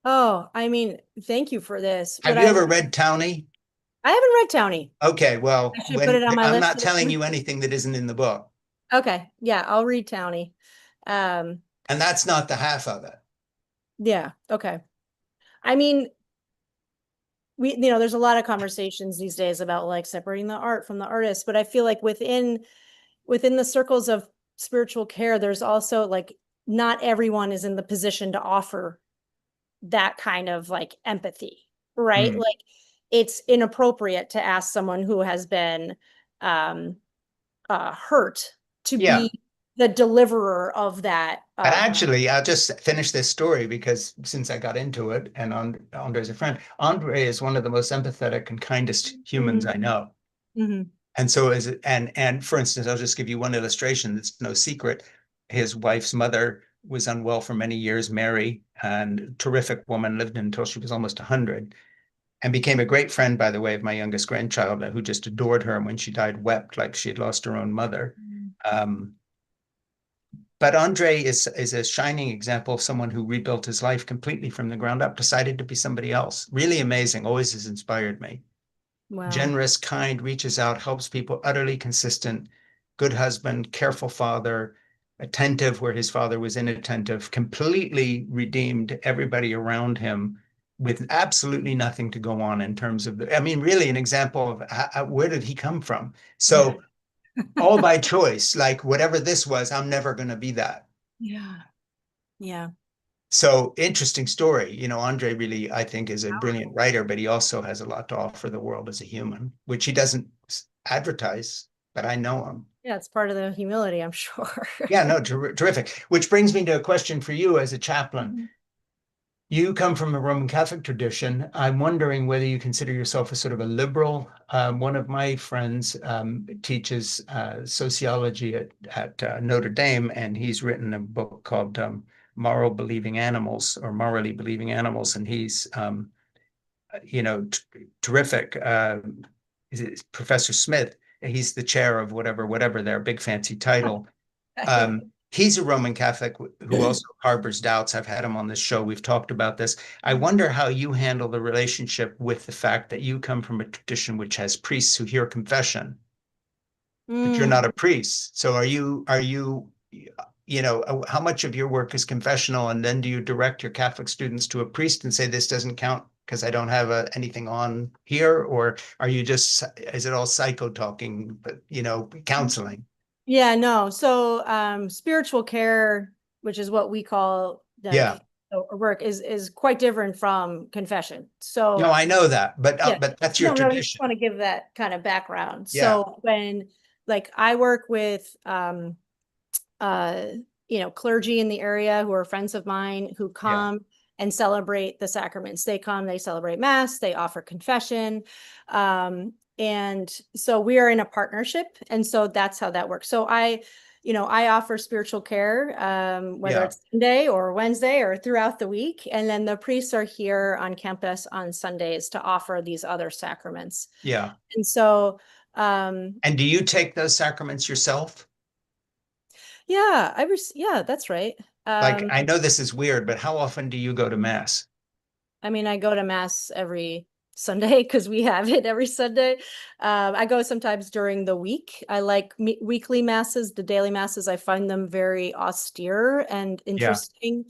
Oh, I mean, thank you for this. Have you ever read Towney? I haven't read Townie. Okay, well, I should put it on my I'm list not to telling read. you anything that isn't in the book. Okay. Yeah, I'll read Townie. Um, And that's not the half of it. yeah, okay. I mean, there's a lot of conversations these days about like separating the art from the artist, but I feel like within the circles of spiritual care, there's also like not everyone is in the position to offer that kind of like empathy, right? Mm. Like it's inappropriate to ask someone who has been um hurt to Yeah. be the deliverer of that But actually, I'll just finish this story because since I got into it, and Andre's a friend, Andre is one of the most empathetic and kindest humans I Mhm. know. Mhm. And so is it, and for instance, I'll just give you one illustration. It's no secret. His wife's mother was unwell for many years, Mary, and terrific woman, lived until she was almost 100, and became a great friend, by the way, of my youngest grandchild, who just adored her, and when she died, wept like she had lost her own mother. Um, but Andre is a shining example of someone who rebuilt his life completely from the ground up, decided to be somebody else. Really amazing, always has inspired me. Wow. Generous, kind, reaches out, helps people, utterly consistent, good husband, careful father, attentive where his father was inattentive, completely redeemed everybody around him with absolutely nothing to go on in terms of I mean, really an example of where did he come from? Yeah. So all by choice, like whatever this was, I'm never going to be that. Yeah. Yeah. So interesting story. Andre really, I think, is a brilliant writer, but he also has a lot to offer the world as a human, which he doesn't advertise, but I know him. Yeah, it's part of the humility, I'm sure. Yeah, no, terrific. Which brings me to a question for you as a chaplain. Mhm. You come from a Roman Catholic tradition. I'm wondering whether you consider yourself a sort of a liberal. One of my friends teaches sociology at Notre Dame, and he's written a book called Moral Believing Animals or Morally Believing Animals, and he's terrific. Is Professor Smith? He's the chair of whatever their big fancy title. He's a Roman Catholic who also harbors doubts. I've had him on this show. We've talked about this. I wonder how you handle the relationship with the fact that you come from a tradition which has priests who hear confession, but you're Mm. not a priest. So how much of your work is confessional? And then do you direct your Catholic students to a priest and say, this doesn't count because I don't have anything on here? Or is it all psycho talking, but, counseling? Yeah, no. So spiritual care, which is what we call Yeah. like work, is quite different from confession. So No, I know that, but yeah, that's your no, I just tradition. want to give that kind of background. Yeah, So when like I work with uh clergy in the area who are friends of mine who yeah, come and celebrate the sacraments. They come, they celebrate mass, they offer confession. And so we are in a partnership. And so that's how that works. So I offer spiritual care, whether yeah, it's Sunday or Wednesday or throughout the week. And then the priests are here on campus on Sundays to offer these other sacraments. yeah. And so, um, And do you take those sacraments yourself? yeah, yeah, that's right. Like, Um, I know this is weird, but how often do you go to mass? I mean, I go to mass every Sunday because we have it every Sunday. I go sometimes during the week. I like weekly masses, the daily masses. I find them very austere and Yeah, interesting.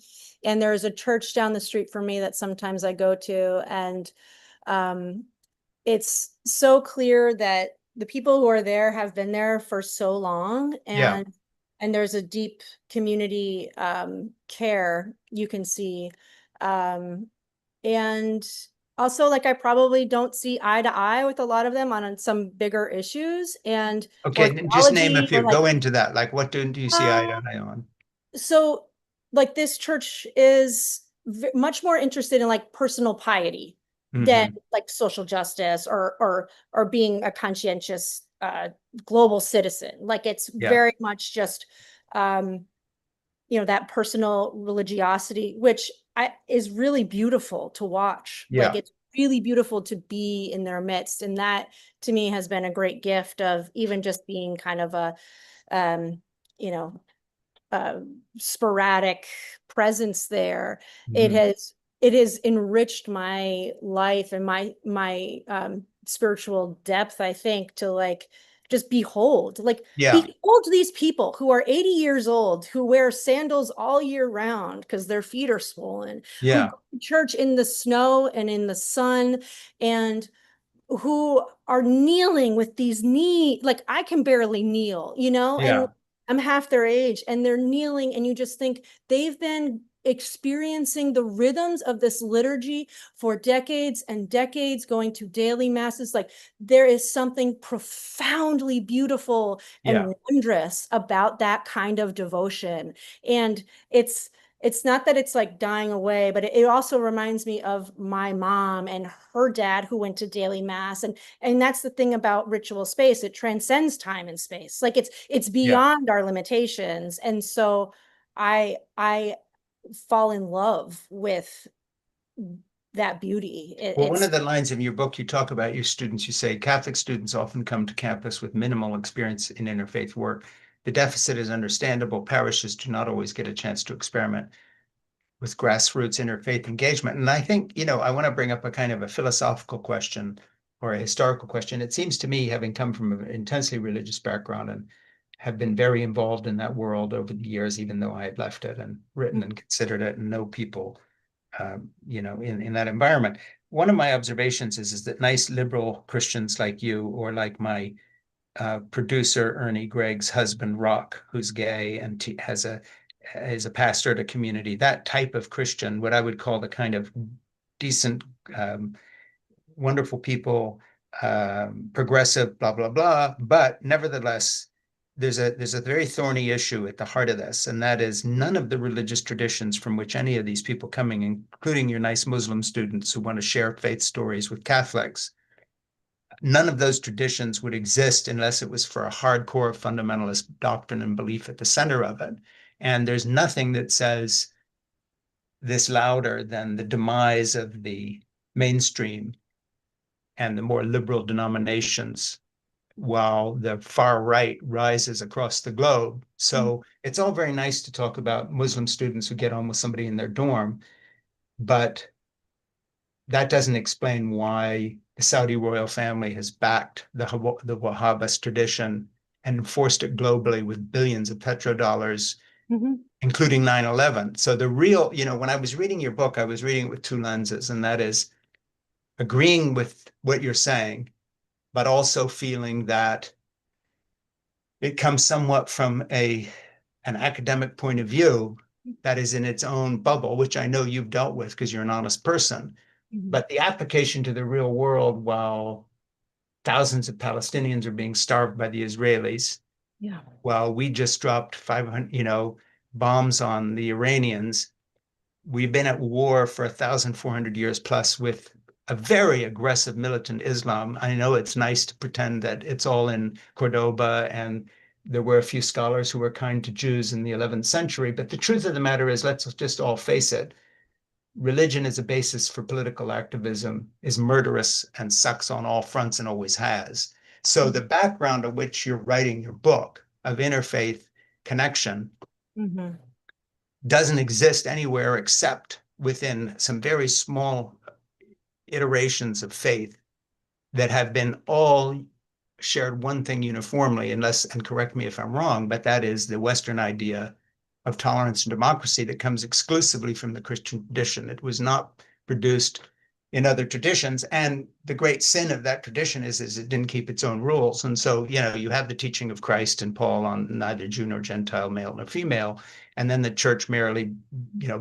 And there's a church down the street from me that sometimes I go to, and um, it's so clear that the people who are there have been there for so long, yeah. and there's a deep community care you can see. Um, and also, like, I probably don't see eye to eye with a lot of them on some bigger issues and or Okay, just name a theology or few. like Go into that. Like, what do you see eye to uh eye on? so like this church is much more interested in like personal piety than Hmm. like social justice or being a conscientious global citizen. Like it's Yeah, very much just um that personal religiosity, which is really beautiful to watch. Like yeah, it's really beautiful to be in their midst, and that to me has been a great gift of even just being kind of a um you know uh, sporadic presence there. It hmm, has it has enriched my life and my spiritual depth, I think, to like just behold, like Yeah. behold these people who are 80 years old, who wear sandals all year round because their feet are swollen, who Yeah. go to church in the snow and in the sun, and who are kneeling with these like I can barely kneel, and Yeah. I'm half their age and they're kneeling, and you just think they've been experiencing the rhythms of this liturgy for decades and decades, going to daily masses. Like there is something profoundly beautiful Yeah. and wondrous about that kind of devotion. And it's not that it's like dying away, but it also reminds me of my mom and her dad who went to daily mass. And that's the thing about ritual space. It transcends time and space. Like it's Yeah. beyond our limitations. And so I fall in love with that beauty. Well, one It's of the lines in your book, you talk about your students. You say Catholic students often come to campus with minimal experience in interfaith work. The deficit is understandable. Parishes do not always get a chance to experiment with grassroots interfaith engagement. And I think, I want to bring up a kind of a philosophical question or a historical question. It seems to me, having come from an intensely religious background and have been very involved in that world over the years, even though I had left it and written and considered it and know people, in that environment. One of my observations is that nice liberal Christians like you, or like my producer Ernie Gregg's husband Rock, who's gay and has a is a pastor at a community, that type of Christian, what I would call the kind of decent, wonderful people, progressive, blah blah blah. But nevertheless, there's a very thorny issue at the heart of this, and that is none of the religious traditions from which any of these people coming, including your nice Muslim students who want to share faith stories with Catholics, none of those traditions would exist unless it was for a hardcore fundamentalist doctrine and belief at the center of it. And there's nothing that says this louder than the demise of the mainstream and the more liberal denominations while the far right rises across the globe. So it's all very nice to talk about Muslim students who get on with somebody in their dorm, but that doesn't explain why the Saudi royal family has backed the Wahhabist tradition and enforced it globally with billions of petrodollars, Mhm. including 9/11. So the real, when I was reading your book, I was reading it with two lenses, and that is agreeing with what you're saying, but also feeling that it comes somewhat from an academic point of view that is in its own bubble, which I know you've dealt with because you're an honest person. Mhm. But the application to the real world, while thousands of Palestinians are being starved by the Israelis, Yeah. while we just dropped 500, bombs on the Iranians, we've been at war for 1,400 years plus with a very aggressive militant Islam. I know it's nice to pretend that it's all in Cordoba and there were a few scholars who were kind to Jews in the 11th century, but the truth of the matter is, let's just all face it, religion as a basis for political activism is murderous and sucks on all fronts and always has. So the background of which you're writing your book of interfaith connection Mhm. doesn't exist anywhere except within some very small iterations of faith that have been all shared one thing uniformly, unless, and correct me if I'm wrong, but that is the Western idea of tolerance and democracy that comes exclusively from the Christian tradition. It was not produced in other traditions. And the great sin of that tradition is it didn't keep its own rules. And so, you have the teaching of Christ and Paul on neither Jew nor Gentile, male nor female. And then the church merely,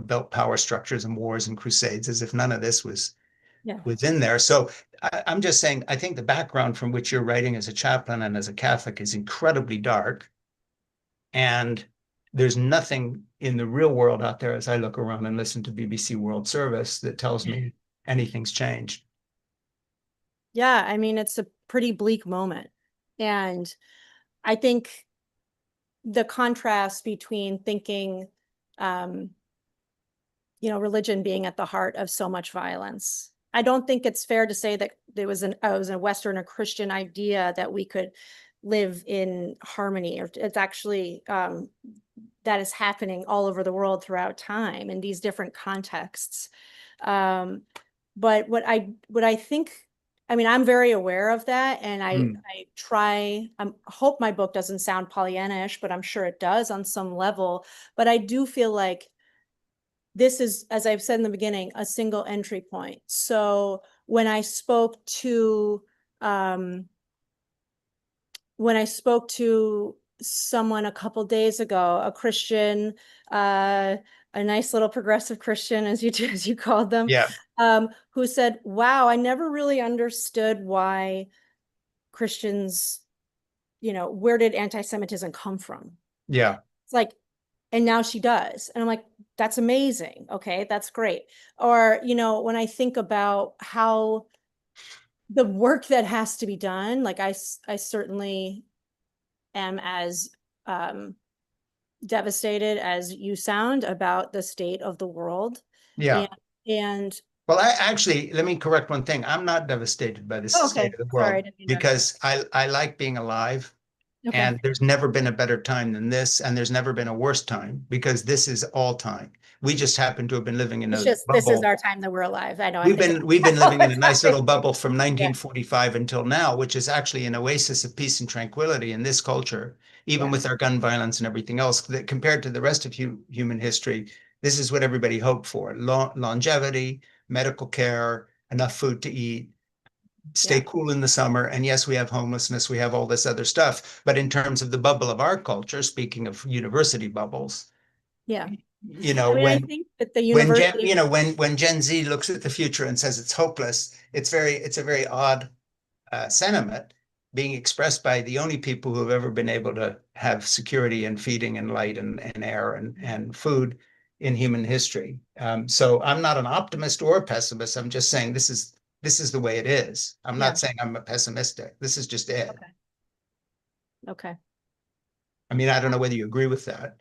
built power structures and wars and crusades as if none of this was Yeah. in there. So I'm just saying, I think the background from which you're writing as a chaplain and as a Catholic is incredibly dark. And there's nothing in the real world out there, as I look around and listen to BBC World Service, that tells me anything's changed. Yeah, I mean, it's a pretty bleak moment. And I think the contrast between thinking, um, religion being at the heart of so much violence. I don't think it's fair to say that there was a Western or Christian idea that we could live in harmony, or it's actually that is happening all over the world throughout time in these different contexts. But what I think I mean, I'm very aware of that, and I Mm. hope my book doesn't sound Pollyanna-ish, but I'm sure it does on some level. But I do feel like this is, as I've said in the beginning, a single entry point. So um, when I spoke to someone a couple days ago, a Christian, a nice little progressive Christian, as you called them, Yeah, who said, "Wow, I never really understood why Christians, where did anti-Semitism come from?" yeah, It's like, and now she does. And I'm like, that's amazing. Okay, that's great. Or, when I think about how the work that has to be done, like I certainly am as um, devastated as you sound about the state of the world. yeah. And, and Well, I actually, let me correct one thing. I'm not devastated by the oh, state okay, of the sorry, I world didn't mean to. because I like being alive. Okay. And there's never been a better time than this, and there's never been a worse time because this is all time. We just happen to have been living in It's a just, this is bubble. our time that we're alive. I know, I'm We've thinking, been we've been living in a nice sorry. little bubble from Yeah, 1945 until now, which is actually an oasis of peace and tranquility in this culture, even yeah, with our gun violence and everything else. That compared to the rest of human history, this is what everybody hoped for: longevity, medical care, enough food to eat, stay yeah, cool in the summer. And yes, we have homelessness, we have all this other stuff. But in terms of the bubble of our culture, speaking of university bubbles, yeah. you know, I mean, I when think that the when Gen, university, when Gen Z looks at the future and says it's hopeless, it's a very odd sentiment being expressed by the only people who have ever been able to have security and feeding and light and air and food in human history. So I'm not an optimist or a pessimist. I'm just saying this is the way it is. I'm yeah, not saying I'm a pessimistic. This is just it. okay, okay. I mean, I don't know whether you agree with that.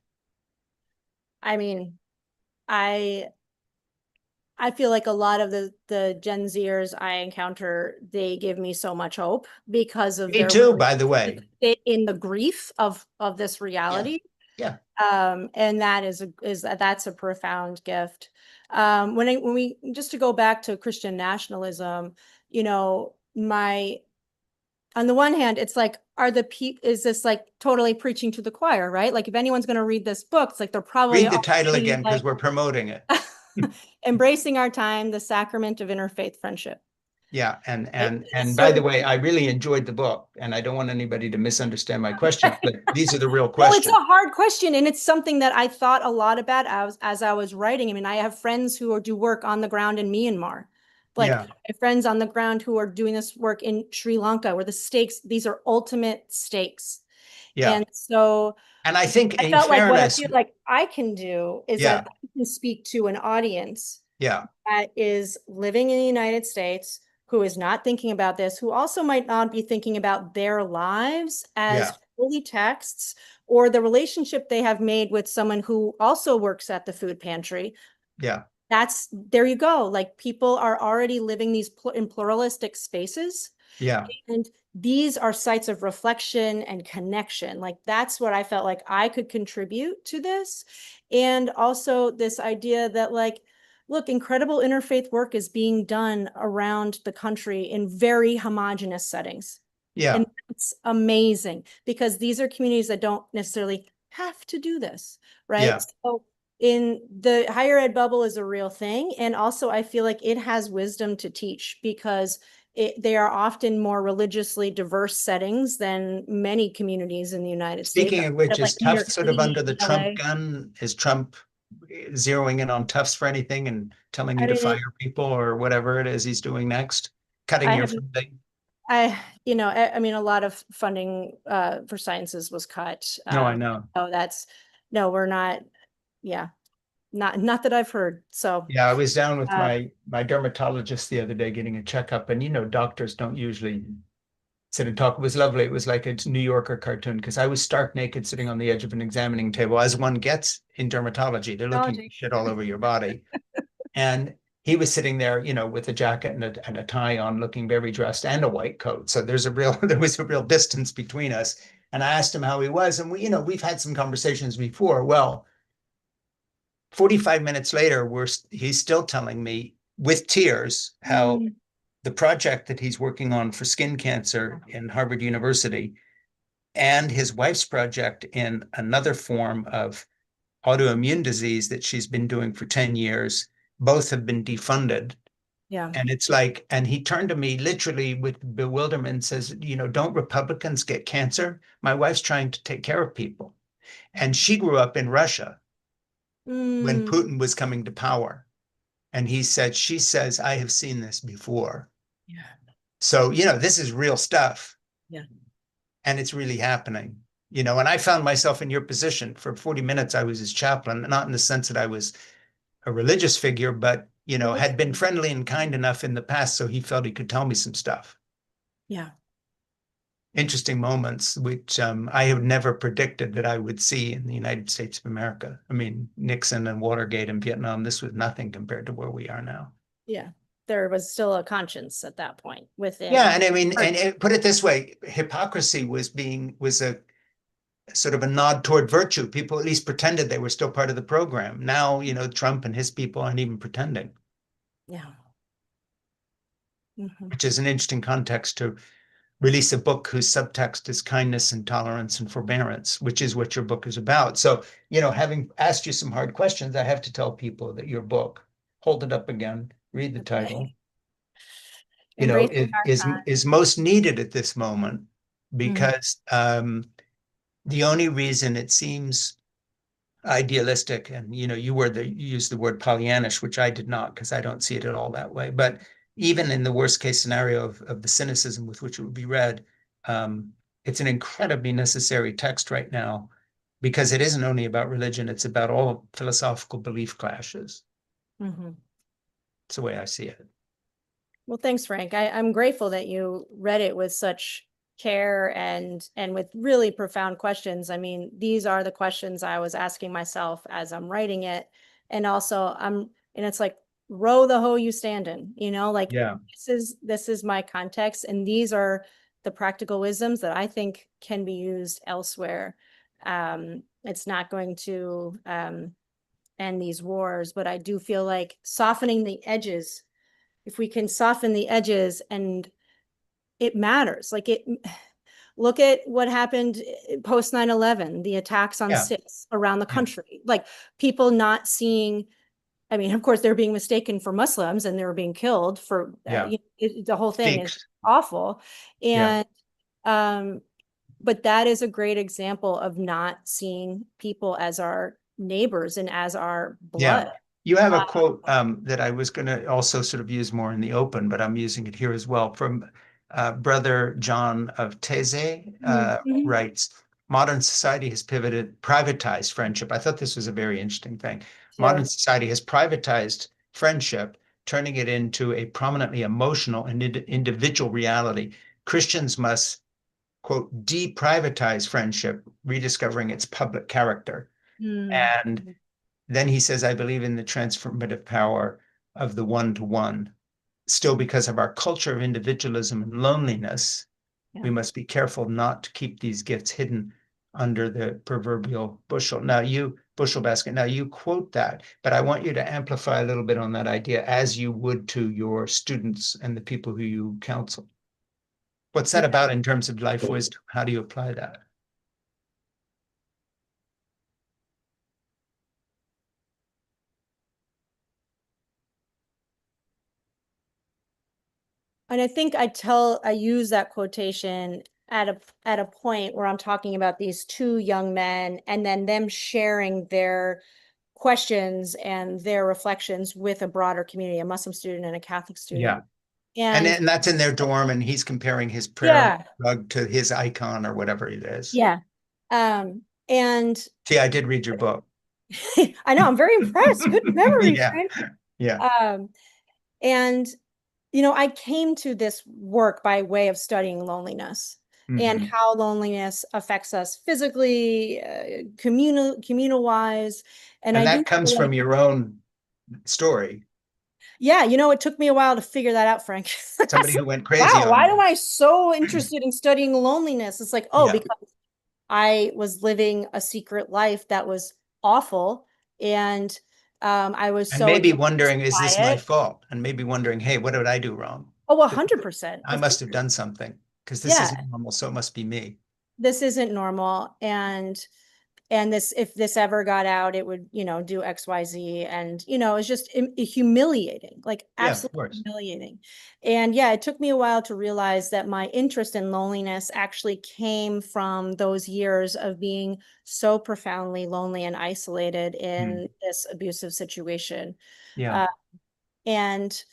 I mean, I I feel like a lot of the Gen Zers I encounter, they give me so much hope because of Me their too, willingness by the to way. sit in the grief of this Yeah, reality. yeah. And that that's a profound gift. When we just to go back to Christian nationalism, my on the one hand, it's like, is this like totally preaching to the choir, right? Like if anyone's going to read this book, it's like they're probably Read the title already again because like we're promoting it. embracing our time, the sacrament of interfaith friendship. Yeah, Right? and by the So, way, I really enjoyed the book, and I don't want anybody to misunderstand my questions, but these are the real no, it's a questions. hard question, and it's something that I thought a lot about as I was writing. I mean, I have friends who do work on the ground in Myanmar. Like, Yeah, I have friends on the ground who are doing this work in Sri Lanka, where the stakes, these are ultimate stakes. yeah. And so And I think I in felt like what I fairness, feel like I can do is that yeah, I can speak to an audience yeah, that is living in the United States, who is not thinking about this, who also might not be thinking about their lives yeah, as holy texts or the relationship they have made with someone who also works at the food pantry. yeah, There you go. Like people are already living these in pluralistic spaces. yeah, And these are sites of reflection and connection. Like that's what I felt like I could contribute to this. And also this idea that like, look, incredible interfaith work is being done around the country in very homogenous settings. yeah, And it's amazing because these are communities that don't necessarily have to do this, right? yeah, So in the higher ed bubble is a real thing. And also I feel like it has wisdom to teach because they are often more religiously diverse settings than many communities in the United States. Speaking of which, Like is New York Tufts sort of City, under the Trump LA. gun? Is Trump zeroing in on Tufts for anything and telling I you to didn't, fire people or whatever it is he's doing next? Cutting I your haven't, funding? I mean, a lot of funding for sciences was cut. No, I know. So no, we're not, yeah, not that I've heard. So, Yeah, I was down with uh, my dermatologist the other day getting a checkup, and doctors don't usually sit and talk. It was lovely. It was like a New Yorker cartoon because I was stark naked sitting on the edge of an examining table, as one gets in dermatology. They're looking technology. shit all over your body. And he was sitting there, with a jacket and a tie on, looking very dressed and a white coat. So there was a real distance between us. And I asked him how he was. And we've had some conversations before. Well, 45 minutes later, he's still telling me with tears how Mm, the project that he's working on for skin cancer in Harvard University and his wife's project in another form of autoimmune disease that she's been doing for 10 years, both have been defunded. Yeah. And it's like, and he turned to me literally with bewilderment and says, don't Republicans get cancer? My wife's trying to take care of people. And she grew up in Russia when Mm, Putin was coming to power. And she says, I have seen this before. yeah. So, this is real stuff. Yeah. And it's really happening. And I found myself in your position. For 40 minutes, I was his chaplain, not in the sense that I was a religious figure, but, had been friendly and kind enough in the past, so he felt he could tell me some stuff. Yeah. Interesting moments, which I have never predicted that I would see in the United States of America. I mean, Nixon and Watergate and Vietnam, this was nothing compared to where we are now. Yeah. There was still a conscience at that point within. Yeah, and I mean, and put it this way, hypocrisy was a sort of a nod toward virtue. People at least pretended they were still part of the program. Now, Trump and his people aren't even pretending. Yeah. Mm-hmm. Which is an interesting context to release a book whose subtext is kindness and tolerance and forbearance, which is what your book is about. So, having asked you some hard questions, I have to tell people that your book, hold it up again, read the title, is most needed at this moment because the only reason it seems idealistic, and you used the word Pollyannish, which I did not, because I don't see it at all that way. But even in the worst case scenario of the cynicism with which it would be read, it's an incredibly necessary text right now, because it isn't only about religion, it's about all philosophical belief clashes. It's the way I see it. Well, thanks, Frank. I'm grateful that you read it with such care and with really profound questions. I mean, these are the questions I was asking myself as I'm writing it. And also and it's like, row the hoe you stand in, like, yeah, this is my context. And these are the practical wisdoms that I think can be used elsewhere. It's not going to end these wars, but I do feel like softening the edges, if we can soften the edges, and it matters. Like, look at what happened post 9/11, the attacks on Sikhs around the country, like people not seeing, I mean, of course, they're being mistaken for Muslims and they were being killed for, the whole thing is awful. And, but that is a great example of not seeing people as our neighbors and as our blood. You have a quote that I was going to also sort of use more in the open, but I'm using it here as well, from Brother John of Teze, writes, modern society has privatized friendship. I thought this was a very interesting thing. Modern society has privatized friendship, turning it into a prominently emotional and individual reality. Christians must, quote, deprivatize friendship, rediscovering its public character. And then he says, I believe in the transformative power of the one-to-one. Still, because of our culture of individualism and loneliness, we must be careful not to keep these gifts hidden under the proverbial bushel basket. Now, you quote that, but I want you to amplify a little bit on that idea, as you would to your students and the people who you counsel. What's that about in terms of life wisdom? How do you apply that? And I think I use that quotation at a point where I'm talking about these two young men and then them sharing their questions and their reflections with a broader community, a Muslim student and a Catholic student. And that's in their dorm, and he's comparing his prayer rug to his icon or whatever it is. And see, I did read your book. I know, I'm very impressed. Good memory, Frank. And I came to this work by way of studying loneliness and how loneliness affects us physically, communal wise. And that comes from your own story. Yeah, it took me a while to figure that out, Frank. Somebody who went crazy. Wow, why am I so interested in studying loneliness? It's like, because I was living a secret life that was awful. And I was so maybe wondering, is this my fault? And maybe wondering, hey, what did I do wrong? Oh, 100%. I Of must have course. done something because this Yeah, isn't normal, so it must be me. this isn't normal. And this, if this ever got out, it would, do XYZ. And, it's just humiliating, like Yeah, of absolutely course. humiliating. And yeah, it took me a while to realize that my interest in loneliness actually came from those years of being so profoundly lonely and isolated Hmm. in this abusive situation. Yeah, Uh, and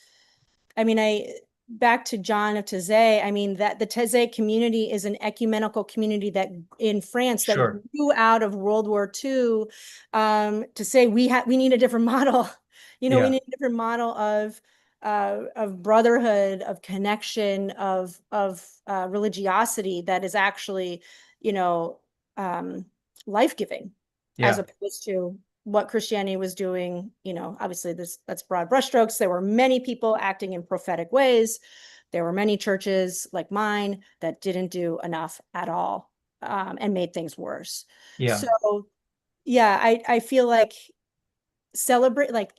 I mean, back to John of Taizé, I mean, that the Taizé community is an ecumenical community that in France that sure. grew out of World War II, to say we need a different model. We Yeah, need a different model of brotherhood, of connection, of religiosity that is actually, you know, um, life-giving, as yeah, opposed to what Christianity was doing. Obviously that's broad brushstrokes. There were many people acting in prophetic ways. There were many churches like mine that didn't do enough at all, and made things worse. yeah, So yeah, I feel like celebrate like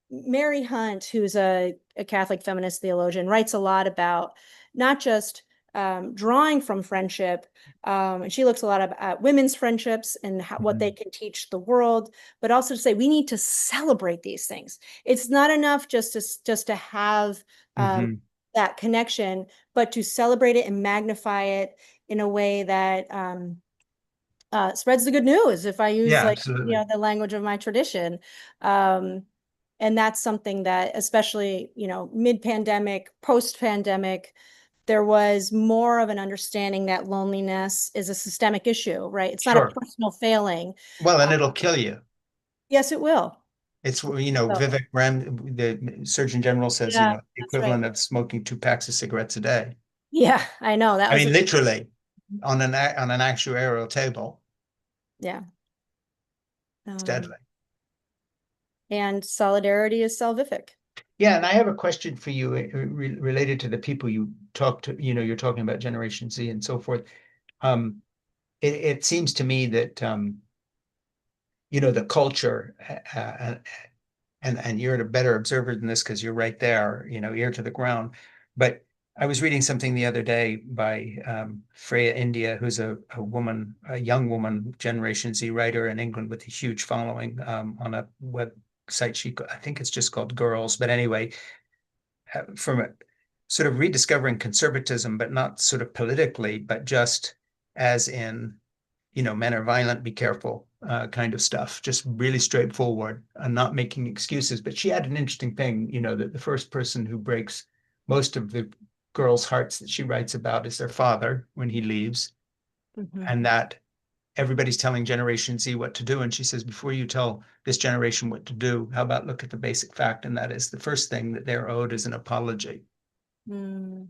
Mary Hunt, who's a Catholic feminist theologian, writes a lot about not just drawing from friendship. And she looks a lot at women's friendships and what they mhm, can teach the world, but also to say we need to celebrate these things. It's not enough just to have mhm. that connection, but to celebrate it and magnify it in a way that spreads the good news, if I use Yeah, like absolutely. the language of my tradition. um and that's something that, especially mid-pandemic, post-pandemic, there was more of an understanding that loneliness is a systemic issue, right? It's not a Sure. personal failing. Well, uh, and it'll kill you. yes, it will. It's, So Vivek Ram, the Surgeon General says, yeah, the that's right. equivalent of smoking 2 packs of cigarettes a day. Yeah, I know that I was mean, a literally on an actuarial table. yeah. It's um deadly. and solidarity is salvific. Yeah, and I have a question for you related to the people you talk to. You're talking about Generation Z and so forth. Um, it seems to me that the culture, and you're a better observer than this because you're right there, ear to the ground. But I was reading something the other day by Freya India, who's a young woman, Generation Z writer in England with a huge following on a website. I think it's just called Girls. But anyway, from sort of rediscovering conservatism, but not sort of politically, but just as in, men are violent, be careful, kind of stuff, just really straightforward and not making excuses. But she had an interesting thing, that the first person who breaks most of the girls' hearts that she writes about is their father when he leaves, Mhm. and that everybody's telling Generation Z what to do. And she says, before you tell this generation what to do, how about look at the basic fact? And that is the first thing that they're owed is an apology. Mm.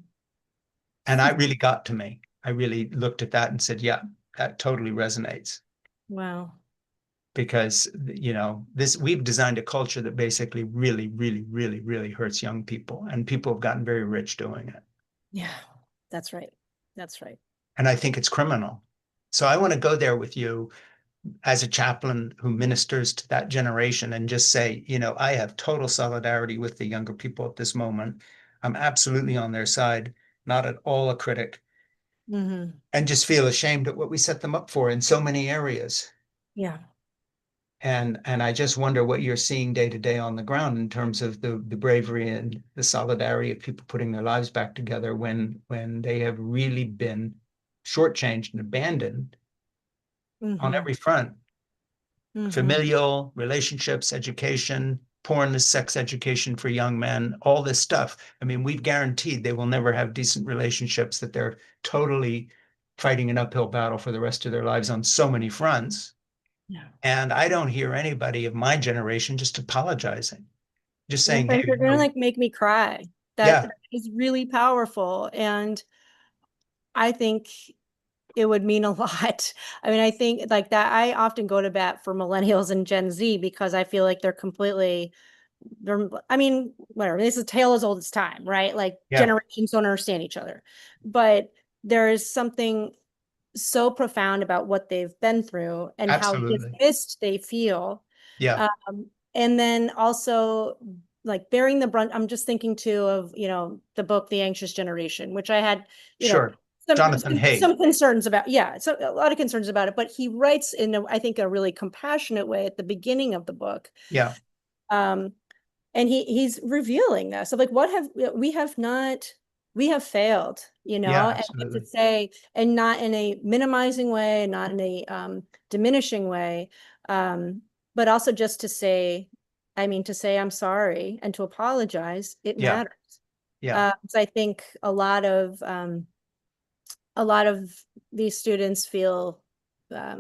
And I really got to me. I really looked at that and said, yeah, that totally resonates Wow. because, this we've designed a culture that basically really, really, really, really hurts young people, and people have gotten very rich doing it. Yeah, that's right. That's right. And I think it's criminal. So I want to go there with you as a chaplain who ministers to that generation and just say, I have total solidarity with the younger people at this moment. I'm absolutely on their side, not at all a critic, Hmm. and just feel ashamed at what we set them up for in so many areas. Yeah. And I just wonder what you're seeing day to day on the ground in terms of the bravery and the solidarity of people putting their lives back together when they have really been shortchanged and abandoned on Hmm. every front. Hmm. Familial, relationships, education, porn, sex education for young men, all this stuff. I mean, we've guaranteed they will never have decent relationships, that they're totally fighting an uphill battle for the rest of their lives on so many fronts. Yeah. And I don't hear anybody of my generation just apologizing, just In saying, hey, fact, you're gonna like make me cry. That yeah, that is really powerful. And I think it would mean a lot. I mean, I think like that, I often go to bat for millennials and Gen Z because I feel like I mean, whatever. This is a tale as old as time, right? Like yeah, generations don't understand each other. But there is something so profound about what they've been through and how absolutely. dismissed they feel. Yeah, And then also like bearing the brunt. I'm just thinking too of, the book, The Anxious Generation, which I had, Sure. Jonathan Haidt. some concerns about. Yeah, so a lot of concerns about it, but he writes in I think a really compassionate way at the beginning of the book. Yeah. Um, and he's revealing this of like, we have failed, Yeah, and to absolutely. say, and not in a minimizing way, not in a diminishing way, but also just to say, to say I'm sorry and to apologize, it Yeah. matters. Yeah. So I think a lot of these students feel, I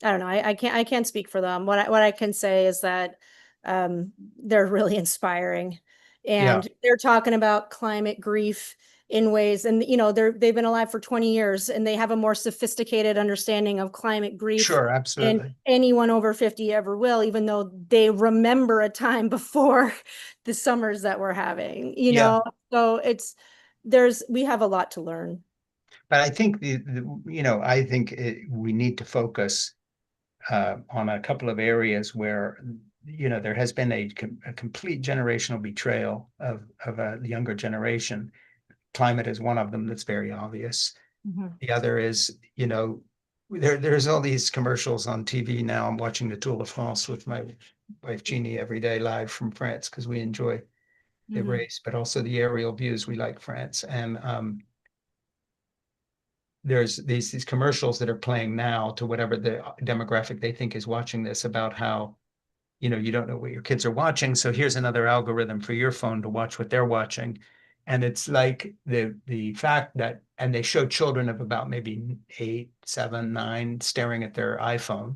don't know. I can't speak for them. What I can say is that they're really inspiring, Yeah. and they're talking about climate grief in ways, and they've been alive for 20 years, and they have a more sophisticated understanding of climate grief Sure. than Absolutely. anyone over 50 ever will, even though they remember a time before the summers that we're having. Yeah. So we have a lot to learn. But I think I think we need to focus on a couple of areas where there has been a complete generational betrayal of a younger generation. Climate is one of them that's very obvious. Mhm. The other is, there's all these commercials on TV now. I'm watching the Tour de France with my wife Jeannie every day live from France because we enjoy the Mhm. race, but also the aerial views. We like France, and there's these commercials that are playing now to whatever the demographic they think is watching this about how you don't know what your kids are watching, so here's another algorithm for your phone to watch what they're watching. And it's like the fact that, and they show children of about maybe 8, 7, 9 staring at their iPhone.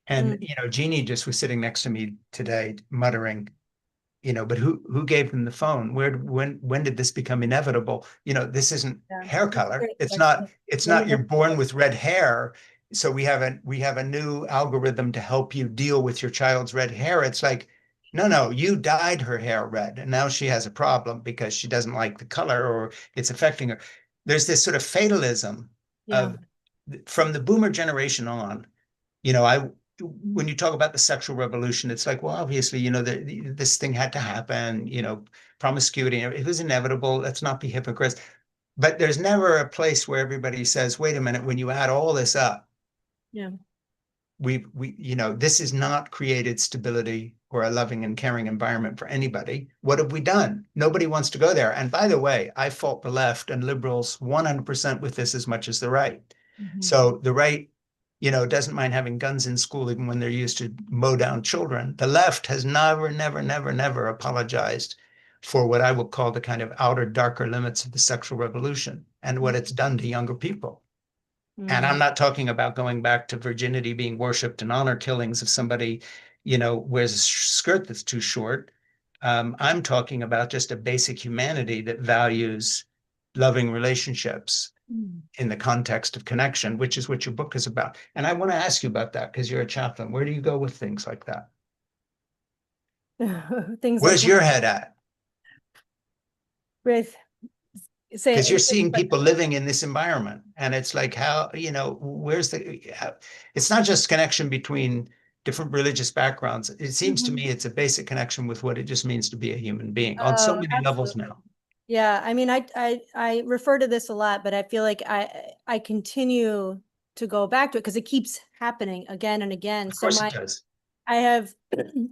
And Mm. Jeannie just was sitting next to me today muttering, but who gave them the phone? When did this become inevitable? This isn't Yeah, hair that's a color. great It's not question. it's When not did you're this born start? with red hair. So we have a new algorithm to help you deal with your child's red hair. It's like, no, you dyed her hair red, and now she has a problem because she doesn't like the color or it's affecting her. There's this sort of fatalism Yeah. of from the boomer generation on. I when you talk about the sexual revolution, it's like, well, obviously, this thing had to happen, promiscuity, it was inevitable. Let's not be hypocrites. But there's never a place where everybody says, wait a minute, when you add all this up, Yeah. this has not created stability or a loving and caring environment for anybody. What have we done? Nobody wants to go there. And by the way, I fault the left and liberals 100% with this as much as the right. Mhm. So the right, doesn't mind having guns in school even when they're used to mow down children. The left has never, never, never, never apologized for what I would call the kind of outer, darker limits of the sexual revolution and what it's done to younger people. And I'm Mhm. not talking about going back to virginity being worshipped and honor killings if somebody, wears a skirt that's too short. I'm talking about just a basic humanity that values loving relationships Mhm. in the context of connection, which is what your book is about. And I want to ask you about that because you're a chaplain. Where do you go with things like that? Things like Where's your head at? with Because you're say seeing people living in this environment, and it's like, how, where's it's not just connection between different religious backgrounds. It seems to me Mhm. it's a basic connection with what it just means to be a human being on so Oh, many levels absolutely. now. Yeah, I refer to this a lot, but I feel like I continue to go back to it because it keeps happening again and again. Of So course it does. I have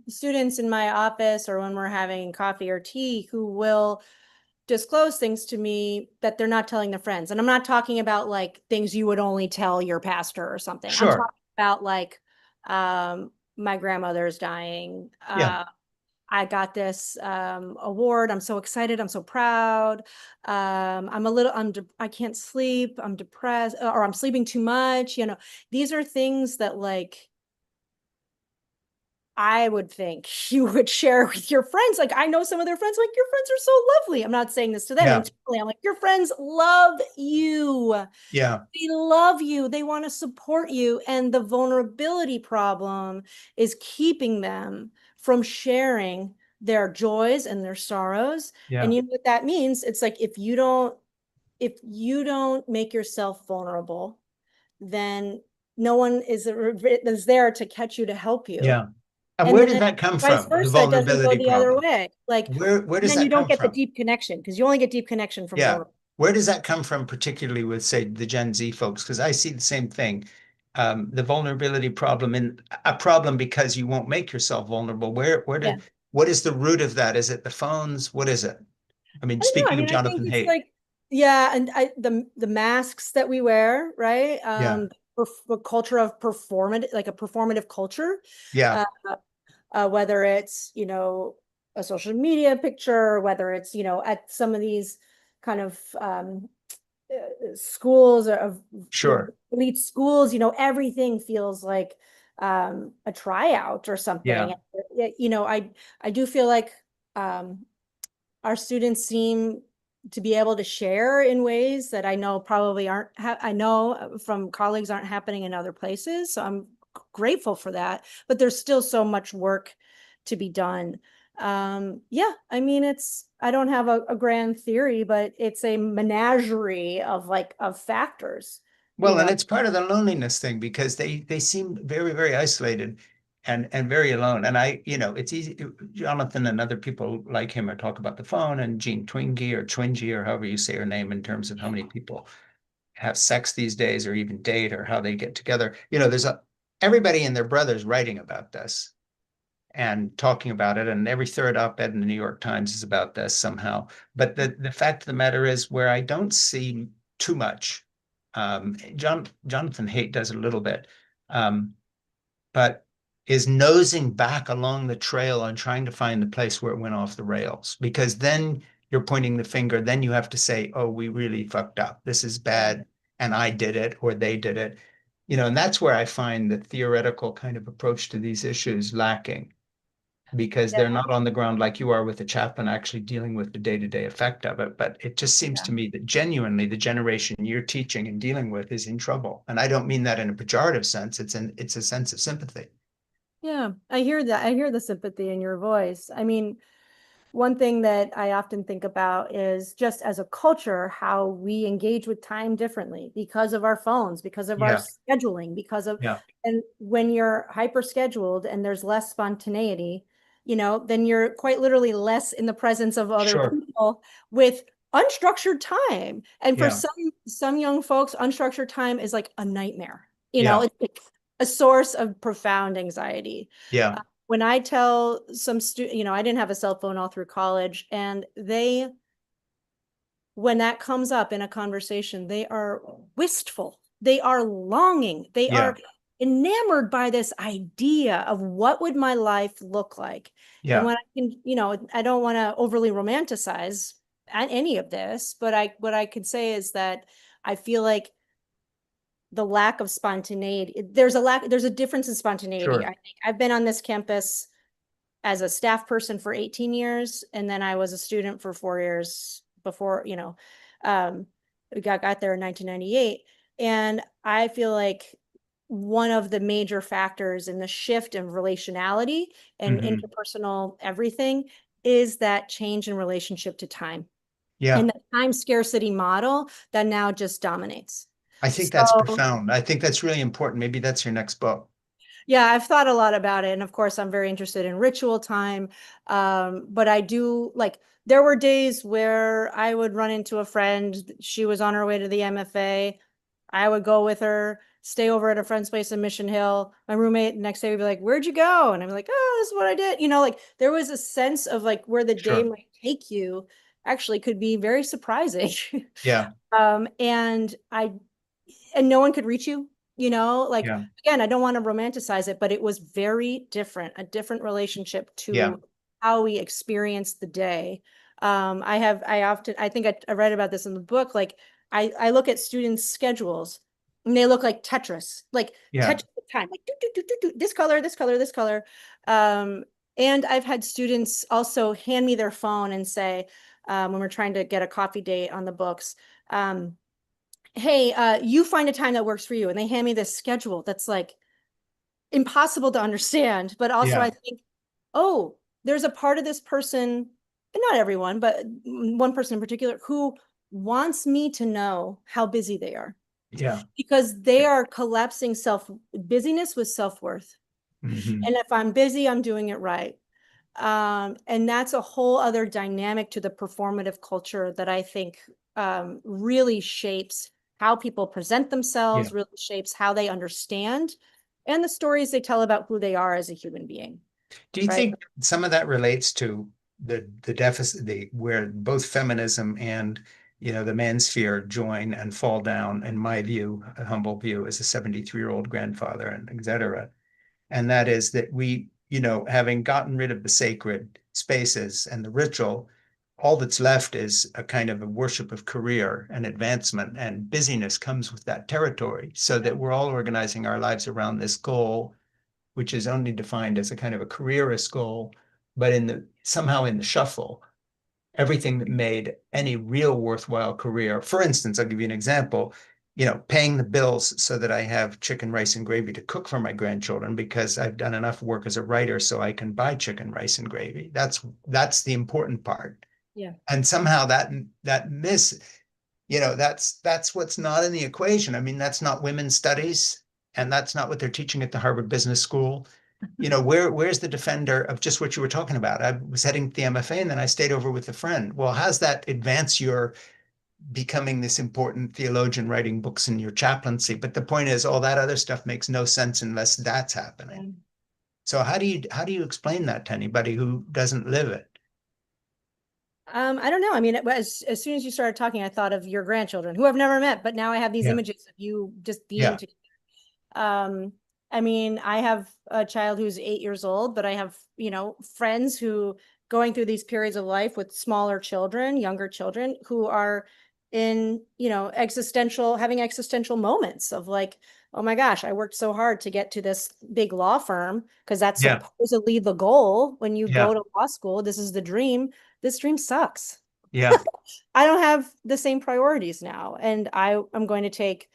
students in my office or when we're having coffee or tea who will disclose things to me that they're not telling their friends. And I'm not talking about like things you would only tell your pastor or something. I'm Sure. talking about like my grandmother's dying. Yeah. I got this award. I'm so excited. I'm so proud. I can't sleep. I'm depressed or I'm sleeping too much. These are things that like I would think you would share with your friends. Like, I know some of their friends, like, your friends are so lovely. I'm not saying this to them Yeah. internally. I'm like, your friends love you. Yeah. They love you. They want to support you. And the vulnerability problem is keeping them from sharing their joys and their sorrows. Yeah. And you know what that means? It's like if you don't make yourself vulnerable, then no one is there to catch you to help you. Yeah. And And where did then that come vice from? The versa, it doesn't go vulnerability the other problem. way. Like, Where and does then you that don't come get the from? deep connection because you only get deep connection from Yeah. vulnerable. Where does that come from, particularly with, say, the Gen Z folks? Because I see the same thing. The vulnerability problem, and a problem because you won't make yourself vulnerable. Yeah. What is the root of that? Is it the phones? What is it? I mean, I don't know. I speaking of mean, I think Jonathan it's Haidt. like, yeah, and the masks that we wear, right? Yeah. A culture of performative, like a performative culture, Yeah. uh, whether it's, a social media picture, whether it's, at some of these kind of schools of, Sure. elite schools, everything feels like a tryout or something. Yeah. I do feel like um, our students seem to be able to share in ways that I know probably aren't, I know from colleagues aren't happening in other places. So I'm grateful for that, but there's still so much work to be done. Yeah, I mean, I don't have a grand theory, but it's a menagerie of factors, you Well, and know. it's part of the loneliness thing because they seem very, very isolated and very alone. And it's easy. Jonathan and other people like him are talk about the phone, and Jean Twingy or Twingy or however you say her name, in terms of how many people have sex these days or even date or how they get together. There's everybody and their brothers writing about this and talking about it, and every third op-ed in the New York Times is about this somehow. But the fact of the matter is, where I don't see too much, Jonathan Haidt does a little bit, um, but is nosing back along the trail and trying to find the place where it went off the rails. Because then you're pointing the finger, then you have to say, oh, we really fucked up. This is Yeah. bad, and I did it, or they did it. And that's where I find the theoretical kind of approach to these issues lacking, because they're Yeah. not on the ground like you are with the chaplain actually dealing with the day-to-day effect of it. But it just seems Yeah. to me that genuinely the generation you're teaching and dealing with is in trouble. And I don't mean that in a pejorative sense. It's a sense of sympathy. Yeah, I hear that. I hear the sympathy in your voice. I mean, one thing that I often think about is just as a culture, how we engage with time differently because of our phones, because of our Yeah. scheduling, Yeah. and when you're hyper scheduled and there's less spontaneity, then you're quite literally less in the presence of other Sure. people with unstructured time. And for Yeah. some young folks, unstructured time is like a nightmare. Yeah. It's a source of profound anxiety. Yeah. When I tell some student, I didn't have a cell phone all through college, and when that comes up in a conversation, they are wistful, they are longing, they Yeah. are enamored by this idea of what would my life look like. And Yeah. when I can, I don't want to overly romanticize any of this, but what I could say is that I feel like the lack of spontaneity, there's a difference in spontaneity. I Sure. think I've been on this campus as a staff person for 18 years, and then I was a student for 4 years before, we got there in 1998. And I feel like one of the major factors in the shift in relationality and Hmm. interpersonal everything is that change in relationship to time, Yeah. and the time scarcity model that now just dominates. I think that's So profound. I think that's really important. Maybe that's your next book. yeah, I've thought a lot about it. And of course, I'm very interested in ritual time. But I do like, there were days where I would run into a friend. She was on her way to the MFA. I would go with her, stay over at a friend's place in Mission Hill. My roommate the next day would be like, "Where'd you go?" And I'm like, "Oh, this is what I did." Like there was a sense of like where the day Sure. might take you actually could be very surprising. Yeah. Um, and I and no one could reach you, like, Yeah. again, I don't want to romanticize it, but it was very different, a different relationship Yeah. to how we experienced the day. I think I read about this in the book. Like I look at students' schedules and they look like Tetris, like Yeah. Tetris time, like this color, this color, this color. Um, and I've had students also hand me their phone and say, when we're trying to get a coffee date on the books, um, hey, you find a time that works for you. And they hand me this schedule that's like impossible to understand. But also, Yeah. I think, oh, there's a part of this person, and not everyone, but one person in particular, who wants me to know how busy they are Yeah. because they are collapsing self busyness with self worth. Mhm. And if I'm busy, I'm doing it right. And that's a whole other dynamic to the performative culture that I think really shapes how people present Yeah. themselves, really shapes how they understand, and the stories they tell about who they are as a human being, Do you right? think some of that relates to the deficit, the where both feminism and the manosphere join and fall down, in my view, a humble view as a 73-year-old grandfather and et cetera. And that is that we, having gotten rid of the sacred spaces and the ritual, all that's left is a kind of a worship of career and advancement, and busyness comes with that territory, so that we're all organizing our lives around this goal, which is only defined as a kind of a careerist goal, but somehow in the shuffle, everything that made any real worthwhile career. For instance, I'll give you an example, paying the bills so that I have chicken, rice, and gravy to cook for my grandchildren because I've done enough work as a writer so I can buy chicken, rice, and gravy. That's the important part. Yeah. And somehow that miss, that's what's not in the equation. I mean, that's not women's studies, and that's not what they're teaching at the Harvard Business School. Where's the defender of just what you were talking about? I was heading to the MFA and then I stayed over with a friend. Well, how's that advance your becoming this important theologian writing books in your chaplaincy? But the point is, all that other stuff makes no sense unless that's happening. Yeah. So how do you explain that to anybody who doesn't live it? I don't know. I mean, as soon as you started talking, I thought of your grandchildren, who I've never met, but now I have these Yeah, images of you just being yeah, together. Um, I mean, I have a child who's 8 years old, but I have, friends who going through these periods of life with smaller children, younger children who are in, having existential moments of like, oh my gosh, I worked so hard to get to this big law firm because that's yeah, supposedly the goal when you yeah, go to law school. This is the dream. This dream sucks. yeah. I don't have the same priorities now, and I'm going to take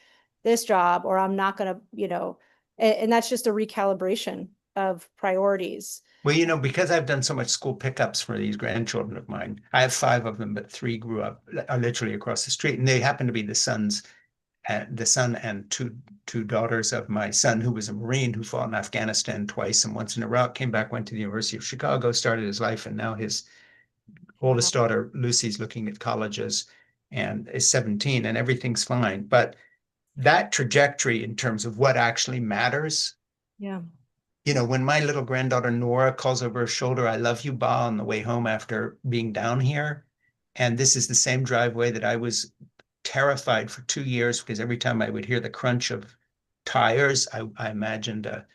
this job, or I'm not going to, and that's just a recalibration of priorities. Well, because I've done so much school pickups for these grandchildren of mine, I have five of them, but three grew up literally across the street, and they happen to be the son and two daughters of my son, who was a Marine who fought in Afghanistan twice and once in Iraq, came back, went to the University of Chicago, started his life, and now his Wow. oldest daughter, Lucy's looking at colleges and is 17, and everything's fine. But that trajectory in terms of what actually matters, Yeah. when my little granddaughter Nora calls over her shoulder, "I love you, Ba," on the way home after being down here. And this is the same driveway that I was terrified for 2 years, because every time I would hear the crunch of tires, I imagined a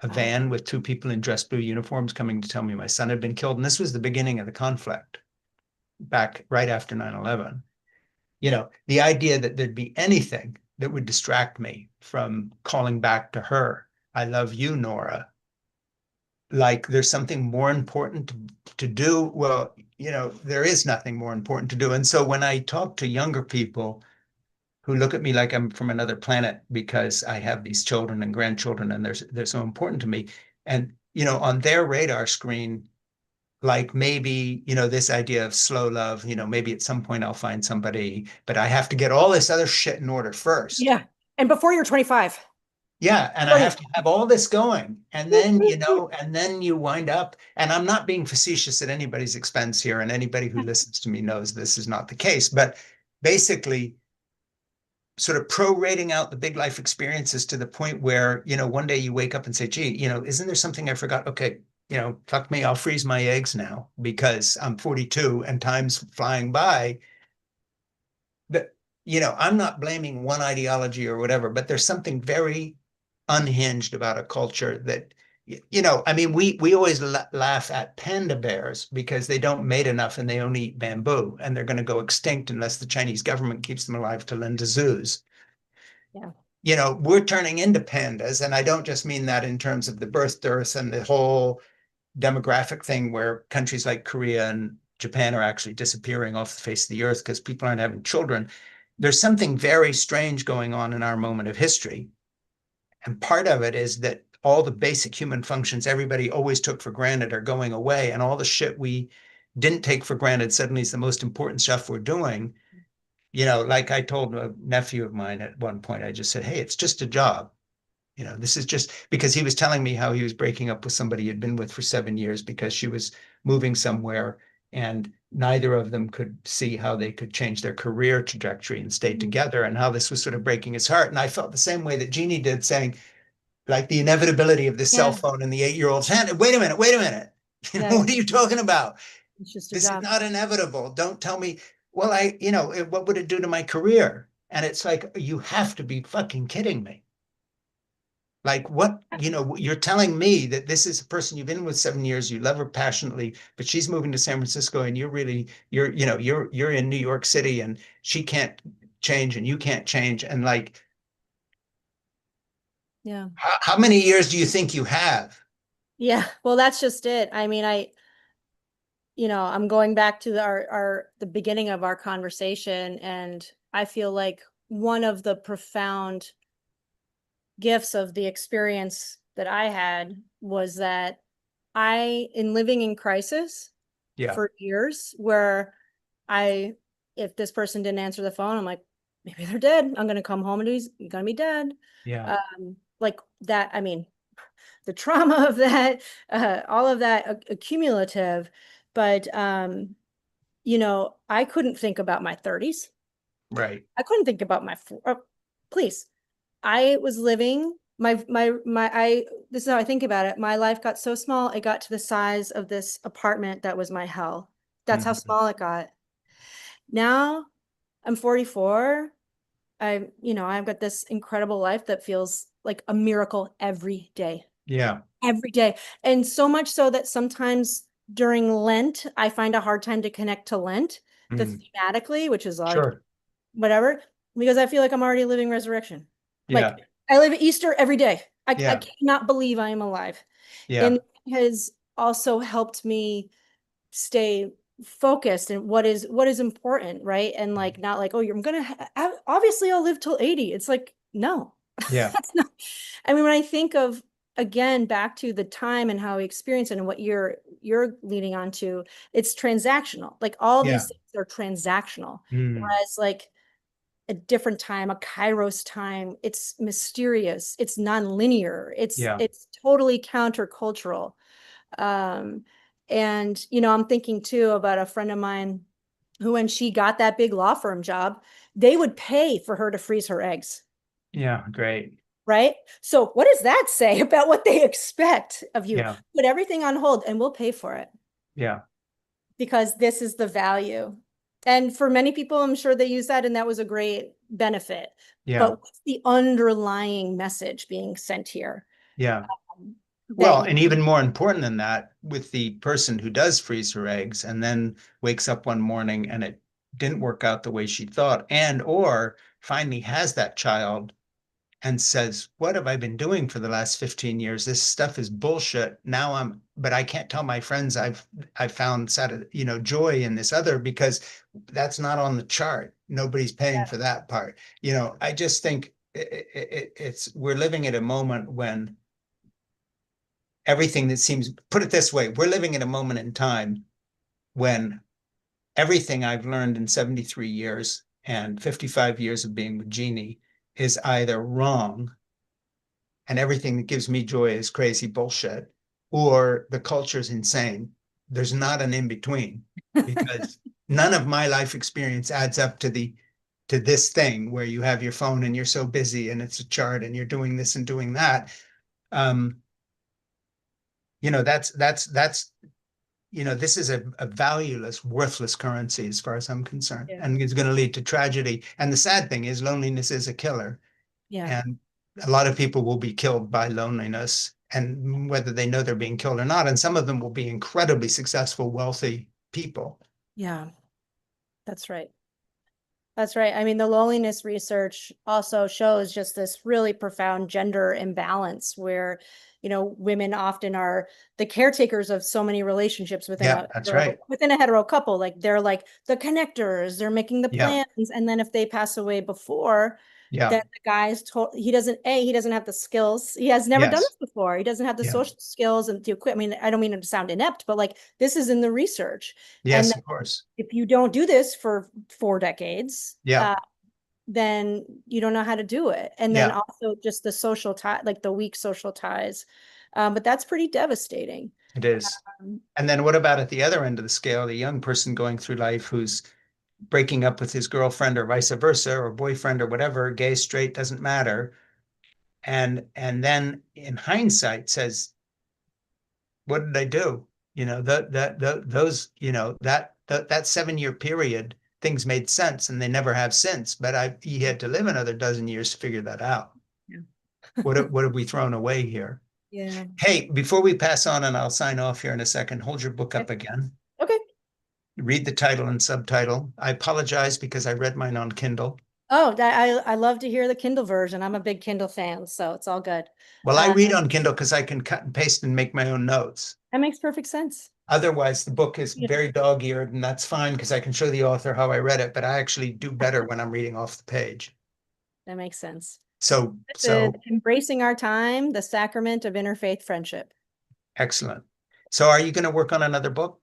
Wow. van with two people in dress blue uniforms coming to tell me my son had been killed. And this was the beginning of the conflict back right after 9/11. The idea that there'd be anything that would distract me from calling back to her, "I love you, Nora," like there's something more important to do. Well, there is nothing more important to do. And so when I talk to younger people who look at me like I'm from another planet because I have these children and grandchildren and they're so important to me, and on their radar screen, like maybe this idea of slow love, maybe at some point I'll find somebody, but I have to get all this other shit in order first. Yeah. And before you're 25. Yeah, and I 30. have to have all this going. And then you wind up, and I'm not being facetious at anybody's expense here, and anybody who listens to me knows this is not the case, but basically sort of prorating out the big life experiences to the point where, one day you wake up and say, "Gee, isn't there something I forgot? Okay, fuck me, I'll freeze my eggs now because I'm 42 and time's flying by." But, I'm not blaming one ideology or whatever, but there's something very unhinged about a culture that, I mean, we always laugh at panda bears because they don't mate enough and they only eat bamboo, and they're going to go extinct unless the Chinese government keeps them alive to lend to zoos. Yeah. We're turning into pandas, and I don't just mean that in terms of the birth dearth and the whole demographic thing where countries like Korea and Japan are actually disappearing off the face of the earth because people aren't having children. There's something very strange going on in our moment of history. And part of it is that all the basic human functions everybody always took for granted are going away. And all the shit we didn't take for granted suddenly is the most important stuff we're doing. Like I told a nephew of mine at one point, I just said, "Hey, it's just a job." This is just because he was telling me how he was breaking up with somebody he'd been with for 7 years because she was moving somewhere and neither of them could see how they could change their career trajectory and stay Mhm. together, and how this was sort of breaking his heart. And I felt the same way that Jeannie did, saying, like, the inevitability of the cell Yeah, phone in the 8-year-old's hand. Wait a minute, wait a minute. yeah, What are you talking about? it's just a This is job. not inevitable. Don't tell me, well, what would it do to my career? And it's like, you have to be fucking kidding me. Like, what, you're telling me that this is a person you've been with 7 years, you love her passionately, but she's moving to San Francisco and you're in New York City and she can't change and you can't change. And like, Yeah. how many years do you think you have? Yeah. Well, that's just it. I mean, I'm going back to the beginning of our conversation, and I feel like one of the profound gifts of the experience that I had was that in living in crisis Yeah, for years, where I, if this person didn't answer the phone, I'm like, maybe they're dead. I'm going to come home and he's going to be dead. yeah, Like that. I mean, the trauma of that, all of that accumulative. But, I couldn't think about my 30s. right. I couldn't think about please. I was living this is how I think about it. My life got so small, it got to the size of this apartment that was my hell. That's how Mhm. small it got. Now I'm 44. I've got this incredible life that feels like a miracle every day. Yeah. Every day. And so much so that sometimes during Lent, I find a hard time to connect to Lent, the Mm. thematically, which is like Sure. whatever, because I feel like I'm already living resurrection. Yeah. Like I live Easter every day. I Yeah. cannot believe I am alive. Yeah. And it has also helped me stay focused and what is important, right? And like not like, oh, I'm gonna obviously I'll live till 80. It's like, no. Yeah. That's not. I mean, when I think of, again, back to the time and how we experience it and what you're leading on to, it's transactional. Like all Yeah. these things are transactional. Mm. Whereas like a different time, a Kairos time, it's mysterious, it's nonlinear, it's Yeah. it's totally countercultural. Um, and I'm thinking too about a friend of mine who, when she got that big law firm job, they would pay for her to freeze her eggs. Yeah. Great. Right? So what does that say about what they expect of you? Yeah. Put everything on hold and we'll pay for it Yeah. because this is the value. And for many people, I'm sure they use that and that was a great benefit. Yeah. But what's the underlying message being sent here? Yeah. That Well, and even more important than that, with the person who does freeze her eggs and then wakes up one morning and it didn't work out the way she thought, and or finally has that child and says, what have I been doing for the last 15 years? This stuff is bullshit. But I can't tell my friends I've found joy in this other, because that's not on the chart. Nobody's paying for that part. I just think we're living at a moment when everything that seems, put it this way, we're living at a moment in time when everything I've learned in 73 years and 55 years of being with Jeannie is either wrong, and everything that gives me joy is crazy bullshit, or the culture is insane. There's not an in between, because none of my life experience adds up to this thing where you have your phone and you're so busy and it's a chart and you're doing this and doing that. Um, this is a valueless, worthless currency as far as I'm concerned, Yeah. and it's going to lead to tragedy. And the sad thing is, loneliness is a killer, Yeah. and a lot of people will be killed by loneliness, and whether they know they're being killed or not. And some of them will be incredibly successful, wealthy people. Yeah. That's right. That's right. I mean, the loneliness research also shows just this really profound gender imbalance where, women often are the caretakers of so many relationships within Yeah, that's right. within a hetero couple. Like they're like the connectors, they're making the Yeah, plans. And then if they pass away before, yeah, then the guy's told he doesn't have the skills. He has never done yes, this before. He doesn't have the yeah, social skills and to quit. I mean, I don't mean to sound inept, but like this is in the research. And yes, of course. if you don't do this for 4 decades, Yeah, then you don't know how to do it. And then Yeah, also just the social tie, like the weak social ties. But that's pretty devastating. it is. Um, And then what about at the other end of the scale, the young person going through life who's breaking up with his girlfriend or vice versa, or boyfriend or whatever, gay, straight, doesn't matter. And then in hindsight says, what did I do? Those, that 7 year period, things made sense and they never have since. But he had to live another dozen years to figure that out. Yeah. What have we thrown away here? Yeah. Hey, before we pass on, and I'll sign off here in a second, hold your book Okay. up again. Okay. Read the title and subtitle. I apologize because I read mine on Kindle. Oh, I love to hear the Kindle version. I'm a big Kindle fan, so it's all good. Well, I Uh, read on Kindle because I can cut and paste and make my own notes. that makes perfect sense. Otherwise, the book is Yeah, very dog-eared, and that's fine because I can show the author how I read it, but I actually do better when I'm reading off the page. that makes sense. So, This is so Embracing Our Time, the Sacrament of Interfaith Friendship. excellent. So are you going to work on another book?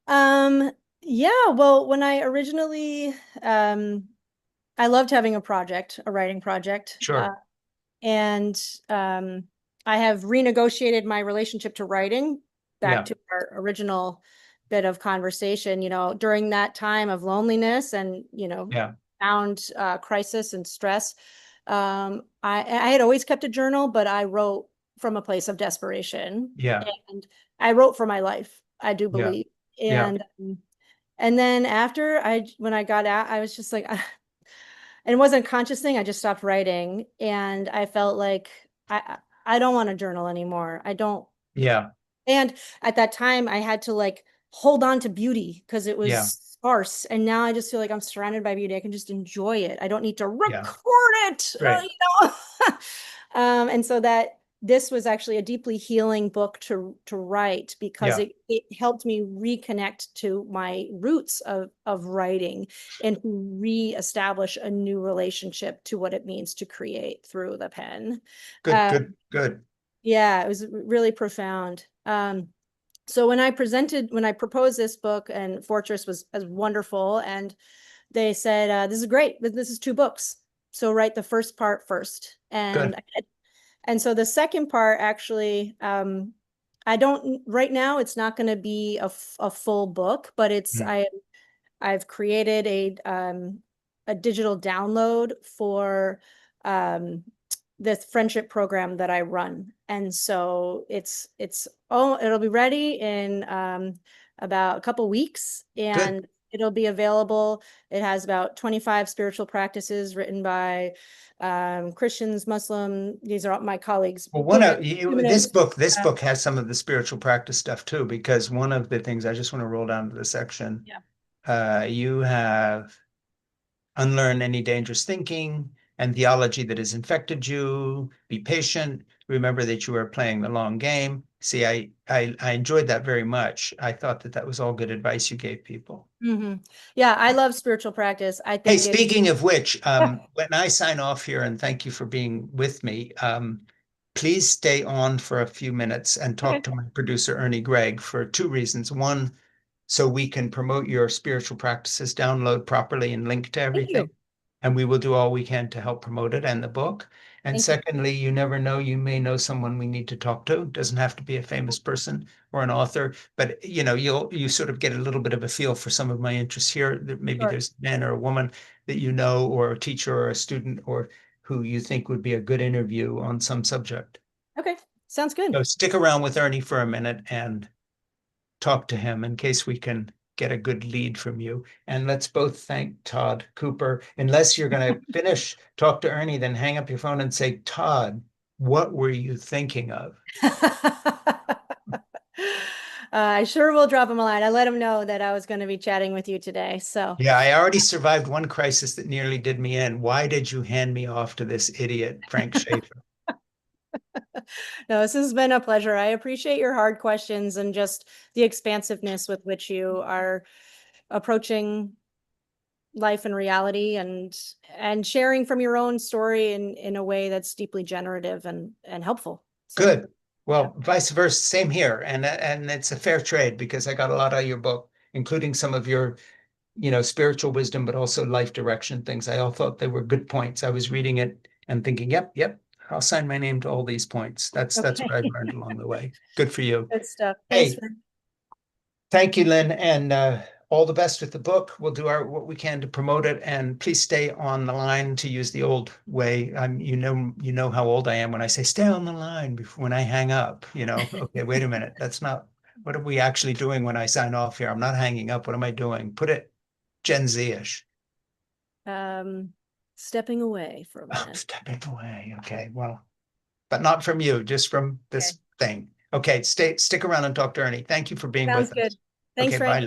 Um, yeah, well, when I originally, I loved having a project, a writing project. Sure. And I have renegotiated my relationship to writing back Yeah. to our original bit of conversation, during that time of loneliness and, Yeah. found crisis and stress. I had always kept a journal, but I wrote from a place of desperation, Yeah. and I wrote for my life, I do Yeah. believe. Yeah. And then after when I got out, I was just like, and it wasn't a conscious thing. I just stopped writing, and I felt like I don't want to journal anymore. I don't. Yeah. And at that time, I had to like hold on to beauty because it was Yeah. sparse. And now I just feel like I'm surrounded by beauty. I can just enjoy it. I don't need to Yeah. record it, Right. you know. And so that this was actually a deeply healing book to write because Yeah. it helped me reconnect to my roots of writing and to reestablish a new relationship to what it means to create through the pen. Good, Uh, good, good. yeah, it was really profound. So when I proposed this book, and Fortress was wonderful, and they said, "This is great, but this is two books, so write the first part first." And Good. and so the second part actually, I don't right now. It's not going to be a full book, but Mm. I've created a digital download for um, this friendship program that I run. And so it'll be ready in about a couple weeks, Good. and it'll be available. It has about 25 spiritual practices written by Christians, Muslim. These are all my colleagues, Well, Buddhists, this humanists. book has some of the spiritual practice stuff too, because one of the things I just want to roll down to the section, Yeah. you have unlearn any dangerous thinking and theology that has infected you. Be patient. Remember that you are playing the long game. See, I enjoyed that very much. I thought that that was all good advice you gave people. Yeah, I love spiritual practice. I Hey, think it. speaking of which, Yeah. when I sign off here, and thank you for being with me, please stay on for a few minutes and talk Okay. to my producer, Ernie Gregg, for two reasons. One, so we can promote your spiritual practices, download properly and link to Thank everything. you. And we will do all we can to help promote it and the book. And Thank you. secondly, you never know, you may know someone we need to talk to. Doesn't have to be a famous person or an author, but you sort of get a little bit of a feel for some of my interests here. Maybe Sure. there's a man or a woman that you know, or a teacher or a student, or who you think would be a good interview on some subject. Okay. Sounds good. So stick around with Ernie for a minute and talk to him in case we can get a good lead from you. And let's both thank Todd Cooper. Unless you're going to finish, talk to Ernie, then hang up your phone and say, Todd, what were you thinking of? I sure will drop him a line. I let him know that I was going to be chatting with you today. So, Yeah, I already survived one crisis that nearly did me in. Why did you hand me off to this idiot, Frank Schaeffer? no, this has been a pleasure. I appreciate your hard questions and just the expansiveness with which you are approaching life and reality, and sharing from your own story in a way that's deeply generative and helpful. So, Good. yeah. Well, vice versa, same here. And it's a fair trade because I got a lot out of your book, including some of your spiritual wisdom, but also life direction things. I all thought they were good points. I was reading it and thinking, yep, I'll sign my name to all these points. That's what Okay. I've learned along the way. Good for you. Good stuff. Thanks, Hey, Lynn. thank you, Lynn, and all the best with the book. We'll do what we can to promote it, and please stay on the line, to use the old way. You know how old I am when I say stay on the line before when I hang up. Okay, wait a minute. That's not what are we actually doing when I sign off here? I'm not hanging up. What am I doing? Put it Gen Z-ish. Stepping away for a Oh, minute. stepping away. Okay, well, but not from you, just from this thing. Okay, stick around and talk to Ernie. Thank you for being Sounds with good. us. Thanks, Okay, Ray. bye, Lynn.